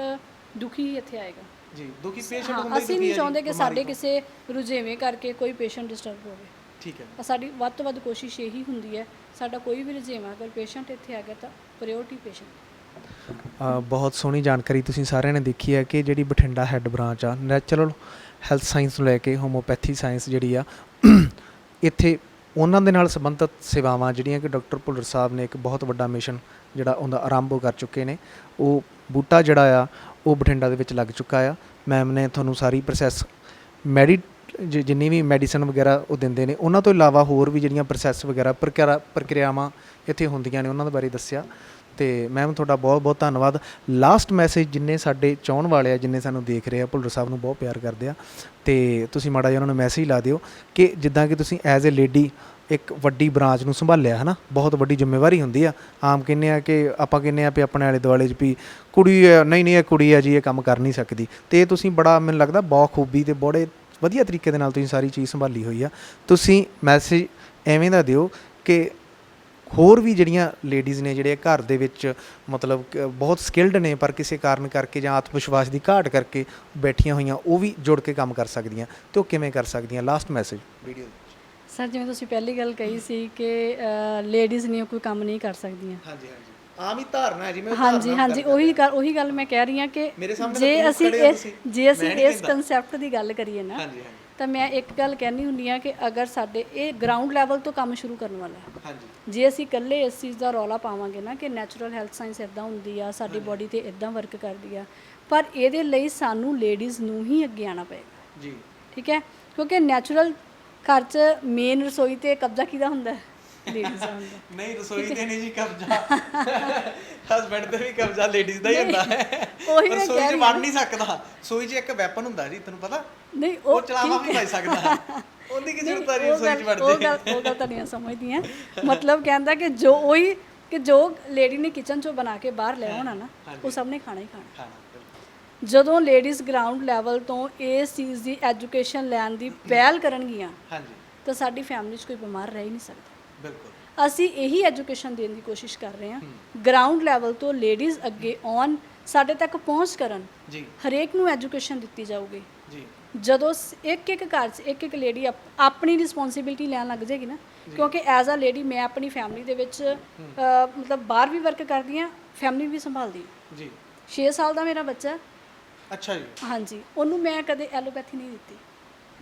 ਦੁਖੀ ਹੀ ਇੱਥੇ ਆਏਗਾ ਜੀ, ਦੁਖੀ ਪੇਸ਼ੈਂਟ ਹੁੰਦਾ। ਅਸੀਂ ਨਹੀਂ ਚਾਹੁੰਦੇ ਕਿ ਸਾਡੇ ਕਿਸੇ ਰੁਝੇਵੇਂ ਕਰਕੇ ਕੋਈ ਪੇਸ਼ੈਂਟ ਡਿਸਟਰਬ ਹੋਵੇ। ਠੀਕ ਹੈ, ਸਾਡੀ ਵੱਧ ਤੋਂ ਵੱਧ ਕੋਸ਼ਿਸ਼ ਇਹੀ ਹੁੰਦੀ ਹੈ, ਸਾਡਾ ਕੋਈ ਵੀ ਰੁਝੇਵਾਂ ਅਗਰ ਪੇਸ਼ੈਂਟ ਇੱਥੇ ਆ ਗਿਆ ਤਾਂ ਪ੍ਰਾਇੋਰਟੀ ਪੇਸ਼ੈਂਟ। ਬਹੁਤ ਸੋਹਣੀ ਜਾਣਕਾਰੀ ਤੁਸੀਂ ਸਾਰਿਆਂ ਨੇ ਦੇਖੀ ਹੈ ਕਿ ਜਿਹੜੀ ਬਠਿੰਡਾ ਹੈੱਡ ਬ੍ਰਾਂਚ ਆ, ਨੈਚੁਰਲ ਹੈਲਥ ਸਾਇੰਸ ਨੂੰ ਲੈ ਕੇ ਹੋਮੋਪੈਥੀ ਸਾਇੰਸ ਜਿਹੜੀ ਆ ਇੱਥੇ ਉਹਨਾਂ ਦੇ ਨਾਲ ਸੰਬੰਧਿਤ ਸੇਵਾਵਾਂ ਜਿਹੜੀਆਂ ਕਿ ਡਾਕਟਰ ਭੁੱਲਰ ਸਾਹਿਬ ਨੇ ਇੱਕ ਬਹੁਤ ਵੱਡਾ ਮਿਸ਼ਨ ਜਿਹੜਾ ਉਹਦਾ ਆਰੰਭ ਕਰ ਚੁੱਕੇ ਨੇ, ਉਹ ਬੂਟਾ ਜਿਹੜਾ ਆ ਉਹ ਬਠਿੰਡਾ ਦੇ ਵਿੱਚ ਲੱਗ ਚੁੱਕਾ ਆ। ਮੈਮ ਨੇ ਤੁਹਾਨੂੰ ਸਾਰੀ ਪ੍ਰੋਸੈਸ ਜਿੰਨੀ ਵੀ ਮੈਡੀਸਨ ਵਗੈਰਾ ਉਹ ਦਿੰਦੇ ਨੇ, ਉਹਨਾਂ ਤੋਂ ਇਲਾਵਾ ਹੋਰ ਵੀ ਜਿਹੜੀਆਂ ਪ੍ਰੋਸੈਸ ਵਗੈਰਾ ਪ੍ਰਕਿਰਿਆਵਾਂ ਇੱਥੇ ਹੁੰਦੀਆਂ ਨੇ ਉਹਨਾਂ ਦੇ ਬਾਰੇ ਦੱਸਿਆ। ਤੇ ਮੈਮ ਤੁਹਾਡਾ ਬਹੁਤ ਬਹੁਤ ਧੰਨਵਾਦ। ਲਾਸਟ ਮੈਸੇਜ ਜਿੰਨੇ ਸਾਡੇ ਚਾਹਣ ਵਾਲੇ ਆ, ਜਿੰਨੇ ਸਾਨੂੰ ਦੇਖ ਰਹੇ ਆ, ਭੁੱਲਰ ਸਾਹਿਬ ਨੂੰ ਬਹੁਤ ਪਿਆਰ ਕਰਦੇ ਆ, ਤੇ ਤੁਸੀਂ ਮਾੜਾ ਜਿਹਾ ਉਹਨਾਂ ਨੂੰ ਮੈਸੇਜ ਲਾ ਦਿਓ ਕਿ ਜਿੱਦਾਂ ਕਿ ਤੁਸੀਂ ਐਜ਼ ਏ ਲੇਡੀ ਇੱਕ ਵੱਡੀ ਬ੍ਰਾਂਚ ਨੂੰ ਸੰਭਾਲਿਆ ਹੈ ਨਾ, ਬਹੁਤ ਵੱਡੀ ਜ਼ਿੰਮੇਵਾਰੀ ਹੁੰਦੀ ਆ। ਆਮ ਕਹਿੰਦੇ ਆ ਕਿ ਆਪਾਂ ਕਹਿੰਦੇ ਆ ਵੀ ਆਪਣੇ ਆਲੇ ਦੁਆਲੇ 'ਚ ਵੀ ਕੁੜੀ ਨਹੀਂ ਇਹ ਕੁੜੀ ਆ ਜੀ, ਇਹ ਕੰਮ ਕਰ ਨਹੀਂ ਸਕਦੀ, ਤੇ ਤੁਸੀਂ ਬੜਾ ਮੈਨੂੰ ਲੱਗਦਾ ਬਾਖੂਬੀ ਤੇ ਬੜੇ ਵਧੀਆ ਤਰੀਕੇ ਦੇ ਨਾਲ ਤੁਸੀਂ ਸਾਰੀ ਚੀਜ਼ ਸੰਭਾਲੀ ਹੋਈ ਆ। ਤੁਸੀਂ ਮੈਸੇਜ ਐਵੇਂ ਦਾ ਦਿਓ ਕਿ ਹੋਰ ਵੀ ਜਿਹੜੀਆਂ ਲੇਡੀਜ਼ ਨੇ ਜਿਹੜੇ ਘਰ ਦੇ ਵਿੱਚ ਮਤਲਬ ਬਹੁਤ ਸਕਿਲਡ ਨੇ ਪਰ ਕਿਸੇ ਕਾਰਨ ਕਰਕੇ ਜਾਂ ਆਤਮ ਵਿਸ਼ਵਾਸ ਦੀ ਘਾਟ ਕਰਕੇ ਬੈਠੀਆਂ ਹੋਈਆਂ, ਉਹ ਵੀ ਜੁੜ ਕੇ ਕੰਮ ਕਰ ਸਕਦੀਆਂ, ਤੇ ਉਹ ਕਿਵੇਂ ਕਰ ਸਕਦੀਆਂ? Last message video sir. ਜਿਵੇਂ ਤੁਸੀਂ ਪਹਿਲੀ ਗੱਲ ਕਹੀ ਸੀ ਕਿ ਲੇਡੀਜ਼ ਨਹੀਂ ਕੋਈ ਕੰਮ ਨਹੀਂ ਕਰ ਸਕਦੀਆਂ। ਹਾਂਜੀ ਹਾਂਜੀ, ਆਮ ਹੀ ਧਾਰਨਾ ਹੈ ਜੀ। ਮੈਂ ਹਾਂਜੀ ਉਹੀ ਗੱਲ ਮੈਂ ਕਹਿ ਰਹੀ ਹਾਂ ਕਿ ਜੇ ਅਸੀਂ ਇਸ ਕਨਸੈਪਟ ਦੀ ਗੱਲ ਕਰੀਏ ਨਾ, ਤਾਂ ਮੈਂ ਇੱਕ ਗੱਲ ਕਹਿੰਦੀ ਹੁੰਦੀ ਹਾਂ ਕਿ ਅਗਰ ਸਾਡੇ ਇਹ ਗਰਾਊਂਡ ਲੈਵਲ ਤੋਂ ਕੰਮ ਸ਼ੁਰੂ ਕਰਨ ਵਾਲਾ ਹੈ, ਜੇ ਅਸੀਂ ਇਕੱਲੇ ਇਸ ਚੀਜ਼ ਦਾ ਰੌਲਾ ਪਾਵਾਂਗੇ ਨਾ ਕਿ ਨੈਚੁਰਲ ਹੈਲਥ ਸਾਇੰਸ ਇੱਦਾਂ ਹੁੰਦੀ ਆ, ਸਾਡੀ ਬੋਡੀ 'ਤੇ ਇੱਦਾਂ ਵਰਕ ਕਰਦੀ ਆ, ਪਰ ਇਹਦੇ ਲਈ ਸਾਨੂੰ ਲੇਡੀਜ਼ ਨੂੰ ਹੀ ਅੱਗੇ ਆਉਣਾ ਪਏਗਾ ਜੀ। ਠੀਕ ਹੈ, ਕਿਉਂਕਿ ਨੈਚੁਰਲ ਘਰ 'ਚ ਮੇਨ ਰਸੋਈ 'ਤੇ ਕਬਜ਼ਾ ਕਿਹਦਾ ਹੁੰਦਾ? ਲੇਡੀਜ਼ ਦਾ ਹੁੰਦਾ। ਨਹੀਂ, ਰਸੋਈ 'ਤੇ ਨਹੀਂ ਜੀ ਕਬਜ਼ਾ, ਹਸਬੈਂਡ 'ਤੇ ਵੀ ਕਬਜ਼ਾ ਲੇਡੀਜ਼ ਦਾ ਹੀ ਹੁੰਦਾ ਹੈ। ਉਹੀ ਮੈਂ ਰਸੋਈ 'ਚ ਵੜ ਨਹੀਂ ਸਕਦਾ, ਰਸੋਈ 'ਚ ਇੱਕ ਵੈਪਨ ਹੁੰਦਾ ਜੀ, ਤੈਨੂੰ ਪਤਾ? ਨਹੀਂ, ਉਹ ਚਲਾਵਾ ਵੀ ਪਾਈ ਸਕਦਾ, ਉਹਦੀ ਕੀ ਜ਼ਰੂਰਤ ਹੈ ਰਸੋਈ 'ਚ ਵੜਦੇ? ਉਹ ਗੱਲ ਤਾਂ ਨਹੀਂ ਸਮਝਦੀਆਂ। ਮਤਲਬ ਕਹਿੰਦਾ ਕਿ ਜੋ ਲੇਡੀ ਨੇ ਕਿਚਨ 'ਚੋਂ ਬਣਾ ਕੇ ਬਾਹਰ ਲੈ ਆਉਣਾ ਨਾ, ਉਹ ਸਭ ਨੇ ਖਾਣਾ ਹੀ ਖਾਣਾ। ਜਦੋਂ ਲੇਡੀਜ਼ ਗਰਾਊਂਡ ਲੈਵਲ ਤੋਂ ਇਸ ਚੀਜ਼ ਦੀ ਐਜੂਕੇਸ਼ਨ ਲੈਣ ਦੀ ਪਹਿਲ ਕਰਨਗੀਆਂ ਤਾਂ ਸਾਡੀ ਫੈਮਿਲੀ 'ਚ ਕੋਈ ਬਿਮਾਰ ਰਹਿ ਹੀ ਨਹੀਂ ਸਕਦਾ। ਬਿਲਕੁਲ। ਅਸੀਂ ਇਹੀ ਐਜੂਕੇਸ਼ਨ ਦੇਣ ਦੀ ਕੋਸ਼ਿਸ਼ ਕਰ ਰਹੇ ਹਾਂ ਗਰਾਊਂਡ ਲੈਵਲ ਤੋਂ ਲੇਡੀਜ਼ ਅੱਗੇ ਆਉਣ, ਸਾਡੇ ਤੱਕ ਪਹੁੰਚ ਕਰਨ ਜੀ ਹਰੇਕ ਨੂੰ ਐਜੂਕੇਸ਼ਨ ਦਿੱਤੀ ਜਾਊਗੀ। ਜੀ ਜਦੋਂ ਇੱਕ ਇੱਕ ਘਰ 'ਚ ਇੱਕ ਇੱਕ ਲੇਡੀ ਆਪਣੀ ਰਿਸਪੌਂਸਿਬਿਲਟੀ ਲੈਣ ਲੱਗ ਜਾਏਗੀ ਨਾ, ਕਿਉਂਕਿ ਐਜ਼ ਅ ਲੇਡੀ ਮੈਂ ਆਪਣੀ ਫੈਮਿਲੀ ਦੇ ਵਿੱਚ ਮਤਲਬ ਬਾਹਰ ਵੀ ਵਰਕ ਕਰਦੀ ਹਾਂ, ਫੈਮਿਲੀ ਵੀ ਸੰਭਾਲਦੀ ਹਾਂ। ਜੀ 6 ਸਾਲ ਦਾ ਮੇਰਾ ਬੱਚਾ ਹੈ। ਅੱਛਾ ਜੀ, ਹਾਂਜੀ, ਉਹਨੂੰ ਮੈਂ ਕਦੇ ਐਲੋਪੈਥੀ ਨਹੀਂ ਦਿੱਤੀ।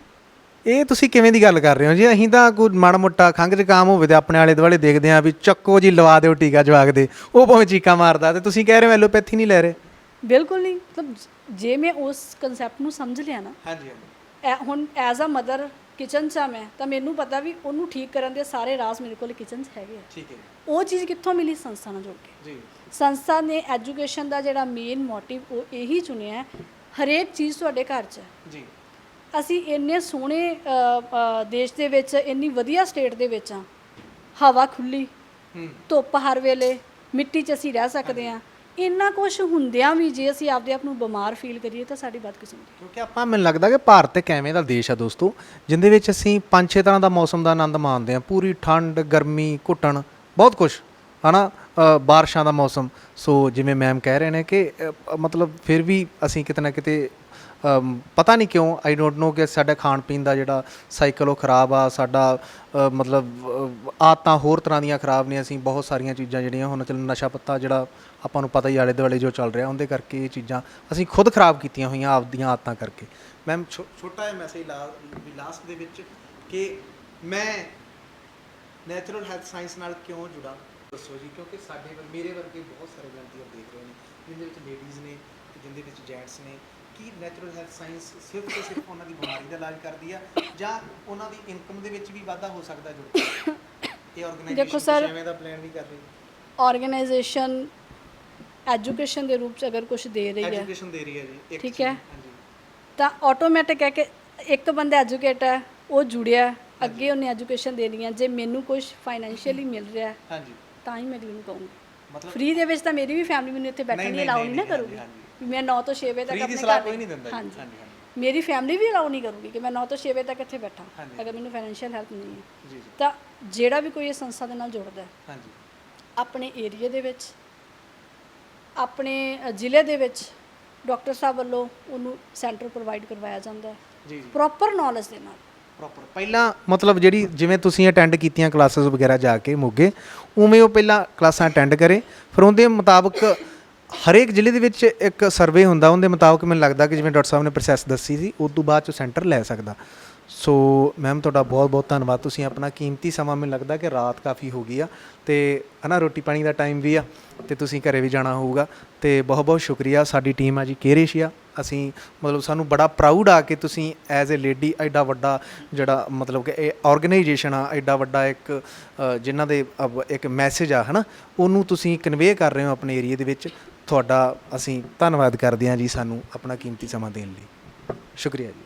ਇਹ ਤੁਸੀਂ ਕਿਵੇਂ ਦੀ ਗੱਲ ਕਰ ਰਹੇ ਹੋ ਜੀ? ਅਸੀਂ ਤਾਂ ਕੋਈ ਮਾੜਾ ਮੋਟਾ ਖੰਘ ਜ਼ੁਕਾਮ ਹੋਵੇ ਤੇ ਆਪਣੇ ਆਲੇ ਦੁਆਲੇ ਦੇਖਦੇ ਹਾਂ ਵੀ ਚੱਕੋ ਜੀ ਲਵਾ ਦਿਓ ਟੀਕਾ ਜਵਾਕ ਦੇ, ਉਹ ਭਾਵੇਂ ਚੀਕਾਂ ਮਾਰਦਾ, ਤੇ ਤੁਸੀਂ ਕਹਿ ਰਹੇ ਹੋ ਐਲੋਪੈਥੀ ਨਹੀਂ ਲੈ ਰਹੇ। ਬਿਲਕੁਲ ਨਹੀਂ, ਮਤਲਬ ਜੇ ਮੈਂ ਉਸ ਕਨਸੈਪਟ ਨੂੰ ਸਮਝ ਲਿਆ ਨਾ, ਹਾਂਜੀ ਹਾਂਜੀ ਹੁਣ ਐਜ਼ ਅ ਮਦਰ ਕਿਚਨ 'ਚ ਆ ਮੈਂ, ਤਾਂ ਮੈਨੂੰ ਪਤਾ ਵੀ ਉਹਨੂੰ ਠੀਕ ਕਰਨ ਦੇ ਸਾਰੇ ਰਾਜ਼ ਮੇਰੇ ਕੋਲ ਕਿਚਨ 'ਚ ਹੈਗੇ ਆ। ਠੀਕ ਹੈ ਉਹ ਚੀਜ਼ ਕਿੱਥੋਂ ਮਿਲੀ? ਸੰਸਥਾ ਨਾਲ ਜੁੜ ਕੇ। ਜੀ ਸੰਸਥਾ ਨੇ ਐਜੂਕੇਸ਼ਨ ਦਾ ਜਿਹੜਾ ਮੇਨ ਮੋਟਿਵ ਉਹ ਇਹੀ ਚੁਣਿਆ ਹੈ, ਹਰੇਕ ਚੀਜ਼ ਤੁਹਾਡੇ ਘਰ 'ਚ ਹੈ। ਜੀ ਅਸੀਂ ਇੰਨੇ ਸੋਹਣੇ ਦੇਸ਼ ਦੇ ਵਿੱਚ, ਇੰਨੀ ਵਧੀਆ ਸਟੇਟ ਦੇ ਵਿੱਚ ਆ, ਹਵਾ ਖੁੱਲੀ, ਧੁੱਪ ਹਰ ਵੇਲੇ, ਮਿੱਟੀ 'ਚ ਅਸੀਂ ਰਹਿ ਸਕਦੇ ਹਾਂ। ਇੰਨਾ ਕੁਝ ਹੁੰਦਿਆਂ ਵੀ ਜੇ ਅਸੀਂ ਆਪਦੇ ਆਪ ਨੂੰ ਬਿਮਾਰ ਫੀਲ ਕਰੀਏ ਤਾਂ ਸਾਡੀ ਬਦਕਿਸਮਤੀ। ਕਿਉਂਕਿ ਆਪਾਂ, ਮੈਨੂੰ ਲੱਗਦਾ ਕਿ ਭਾਰਤ ਇੱਕ ਐਵੇਂ ਦਾ ਦੇਸ਼ ਆ ਦੋਸਤੋ, ਜਿੰਦੇ ਵਿੱਚ ਅਸੀਂ 5-6 ਤਰ੍ਹਾਂ ਦਾ ਮੌਸਮ ਦਾ ਆਨੰਦ ਮਾਣਦੇ ਹਾਂ। ਪੂਰੀ ਠੰਡ, ਗਰਮੀ, ਘੁੱਟਣ, ਬਹੁਤ ਕੁਝ ਹੈ ਨਾ, ਬਾਰਿਸ਼ਾਂ ਦਾ ਮੌਸਮ। ਸੋ ਜਿਵੇਂ ਮੈਮ ਕਹਿ ਰਹੇ ਨੇ ਕਿ ਮਤਲਬ ਫਿਰ ਵੀ ਅਸੀਂ ਕਿਤੇ ਨਾ ਕਿਤੇ ਪਤਾ ਨਹੀਂ ਕਿਉਂ, ਆਈ ਡੋਂਟ ਨੋ, ਕਿ ਸਾਡਾ ਖਾਣ ਪੀਣ ਦਾ ਜਿਹੜਾ ਸਾਈਕਲ ਉਹ ਖਰਾਬ ਆ ਸਾਡਾ, ਮਤਲਬ ਆਦਤਾਂ ਹੋਰ ਤਰ੍ਹਾਂ ਦੀਆਂ ਖਰਾਬ ਨੇ। ਅਸੀਂ ਬਹੁਤ ਸਾਰੀਆਂ ਚੀਜ਼ਾਂ ਜਿਹੜੀਆਂ ਹੁਣ ਚੱਲ, ਨਸ਼ਾ ਪੱਤਾ ਜਿਹੜਾ ਆਪਾਂ ਨੂੰ ਪਤਾ ਹੀ ਆਲੇ ਦੁਆਲੇ ਜੋ ਚੱਲ ਰਿਹਾ, ਉਹਦੇ ਕਰਕੇ ਇਹ ਚੀਜ਼ਾਂ ਅਸੀਂ ਖੁਦ ਖਰਾਬ ਕੀਤੀਆਂ ਹੋਈਆਂ ਆਪਦੀਆਂ ਆਦਤਾਂ ਕਰਕੇ। ਮੈਮ ਛੋਟਾ ਜਿਹਾ ਮੈਸੇਜ ਲਾਸਟ ਦੇ ਵਿੱਚ ਕਿ ਮੈਂ ਨੈਚੁਰਲ ਹੈਲਥ ਸਾਇੰਸ ਨਾਲ ਕਿਉਂ ਜੁੜਾ, ਦੱਸੋ ਜੀ। ਕਿਉਂਕਿ ਮੇਰੇ ਵਰਗੇ ਬਹੁਤ ਸਾਰੇ ਵਿਅਕਤੀ ਦੇਖ ਰਹੇ ਨੇ, ਜਿਹਦੇ ਵਿੱਚ ਲੇਡੀਜ਼ ਨੇ ਤੇ ਜਿਹਦੇ ਵਿੱਚ ਜੈਂਟਸ ਨੇ। ਕੀ ਨੈਚੁਰਲ ਹੈਲਥ ਸਾਇੰਸ ਸਿਰਫ ਤੇ ਸਿਰਫ ਉਹਨਾਂ ਦੀ ਬਿਮਾਰੀ ਦਾ ਇਲਾਜ ਕਰਦੀ ਆ, ਜਾਂ ਉਹਨਾਂ ਦੀ ਇਨਕਮ ਦੇ ਵਿੱਚ ਵੀ ਵਾਧਾ ਹੋ ਸਕਦਾ ਜੁੜ ਕੇ? ਇਹ ਆਰਗੇਨਾਈਜੇਸ਼ਨ ਐਵੇਂ ਦਾ ਪਲਾਨ ਵੀ ਕਰ ਰਹੀ ਹੈ? ਆਰਗੇਨਾਈਜੇਸ਼ਨ ਐਜੂਕੇਸ਼ਨ ਦੇ ਰੂਪ 'ਚ ਅਗਰ ਕੁਝ ਦੇ ਰਹੀ ਹੈ, ਐਜੂਕੇਸ਼ਨ ਦੇ ਰਹੀ ਹੈ ਜੀ, ਠੀਕ ਹੈ, ਤਾਂ ਆਟੋਮੈਟਿਕ ਹੈ ਕਿ ਇੱਕ ਬੰਦਾ ਐਜੂਕੇਟ ਹੈ, ਉਹ ਜੁੜਿਆ, ਅੱਗੇ ਉਹਨੇ ਐਜੂਕੇਸ਼ਨ ਦੇਣੀ ਹੈ। ਜੇ ਮੈਨੂੰ ਕੁਝ ਫਾਈਨੈਂਸ਼ੀਅਲੀ ਮਿਲ ਰਿਹਾ ਹੈ, ਹਾਂਜੀ, ਤਾਂ ਹੀ ਮੈਂ ਅਗਲੇ ਨੂੰ ਕਹੂੰਗੀ। ਮਤਲਬ ਫ੍ਰੀ ਦੇ ਵਿੱਚ ਤਾਂ ਮੇਰੀ ਵੀ ਫੈਮਿਲੀ ਮੈਨੂੰ ਇੱਥੇ ਬੈਠਣ ਲਈ ਅਲਾਉ ਨਹੀਂ ਨਾ ਕਰੂਗੀ ਵੀ ਮੈਂ 9 ਤੋਂ 6 ਵਜੇ ਤੱਕ ਆਪਣੇ ਘਰ ਕੋਈ ਨਹੀਂ ਦਿੰਦਾ। ਹਾਂਜੀ, ਮੇਰੀ ਫੈਮਿਲੀ ਵੀ ਅਲਾਉ ਨਹੀਂ ਕਰੂਗੀ ਕਿ ਮੈਂ 9 ਤੋਂ 6 ਵਜੇ ਤੱਕ ਇੱਥੇ ਬੈਠਾਂ ਅਗਰ ਮੈਨੂੰ ਫਾਈਨੈਂਸ਼ੀਅਲ ਹੈਲਪ ਨਹੀਂ ਹੈ। ਜੀ ਤਾਂ ਜਿਹੜਾ ਵੀ ਕੋਈ ਇਹ ਸੰਸਥਾ ਦੇ ਨਾਲ ਜੁੜਦਾ ਹੈ, ਹਾਂਜੀ, ਆਪਣੇ ਏਰੀਆ ਦੇ ਵਿੱਚ, ਆਪਣੇ ਜ਼ਿਲ੍ਹੇ ਦੇ ਵਿੱਚ ਡਾਕਟਰ ਸਾਹਿਬ ਵੱਲੋਂ ਉਹਨੂੰ ਸੈਂਟਰ ਪ੍ਰੋਵਾਈਡ ਕਰਵਾਇਆ ਜਾਂਦਾ ਹੈ ਜੀ, ਪ੍ਰੋਪਰ ਨੌਲੇਜ ਦੇ ਨਾਲ। ਪ੍ਰੋਪਰ ਪਹਿਲਾਂ ਮਤਲਬ ਜਿਹੜੀ ਜਿਵੇਂ ਤੁਸੀਂ ਅਟੈਂਡ ਕੀਤੀਆਂ ਕਲਾਸਿਸ ਵਗੈਰਾ ਜਾ ਕੇ ਮੋਗੇ, ਉਵੇਂ ਉਹ ਪਹਿਲਾਂ ਕਲਾਸਾਂ ਅਟੈਂਡ ਕਰੇ, ਫਿਰ ਉਹਦੇ ਮੁਤਾਬਕ ਹਰੇਕ ਜ਼ਿਲ੍ਹੇ ਦੇ ਵਿੱਚ ਇੱਕ ਸਰਵੇ ਹੁੰਦਾ, ਉਹਦੇ ਮੁਤਾਬਕ ਮੈਨੂੰ ਲੱਗਦਾ ਕਿ ਜਿਵੇਂ ਡਾਕਟਰ ਸਾਹਿਬ ਨੇ ਪ੍ਰੋਸੈਸ ਦੱਸੀ ਸੀ, ਉਸ ਤੋਂ ਬਾਅਦ 'ਚ ਸੈਂਟਰ ਲੈ ਸਕਦਾ। ਸੋ ਮੈਮ ਤੁਹਾਡਾ ਬਹੁਤ ਬਹੁਤ ਧੰਨਵਾਦ, ਤੁਸੀਂ ਆਪਣਾ ਕੀਮਤੀ ਸਮਾਂ, ਮੈਨੂੰ ਲੱਗਦਾ ਕਿ ਰਾਤ ਕਾਫੀ ਹੋ ਗਈ ਆ ਅਤੇ ਹੈ ਨਾ, ਰੋਟੀ ਪਾਣੀ ਦਾ ਟਾਈਮ ਵੀ ਆ ਅਤੇ ਤੁਸੀਂ ਘਰੇ ਵੀ ਜਾਣਾ ਹੋਊਗਾ, ਅਤੇ ਬਹੁਤ ਬਹੁਤ ਸ਼ੁਕਰੀਆ। ਸਾਡੀ ਟੀਮ ਆ ਜੀ ਕੇਅਰ ਏਸ਼ੀਆ, ਅਸੀਂ ਮਤਲਬ ਸਾਨੂੰ ਬੜਾ ਪ੍ਰਾਊਡ ਆ ਕਿ ਤੁਸੀਂ ਐਜ਼ ਏ ਲੇਡੀ ਐਡਾ ਵੱਡਾ ਜਿਹੜਾ ਮਤਲਬ ਕਿ ਇਹ ਆਰਗੇਨਾਈਜੇਸ਼ਨ ਆ, ਐਡਾ ਵੱਡਾ ਇੱਕ ਜਿਨ੍ਹਾਂ ਦੇ ਇੱਕ ਮੈਸੇਜ ਆ ਹੈ ਨਾ, ਉਹਨੂੰ ਤੁਸੀਂ ਕਨਵੇ ਕਰ ਰਹੇ ਹੋ ਆਪਣੇ ਏਰੀਏ ਦੇ ਵਿੱਚ। ਤੁਹਾਡਾ ਅਸੀਂ ਧੰਨਵਾਦ ਕਰਦੇ ਹਾਂ ਜੀ, ਸਾਨੂੰ ਆਪਣਾ ਕੀਮਤੀ ਸਮਾਂ ਦੇਣ ਲਈ। ਸ਼ੁਕਰੀਆ ਜੀ।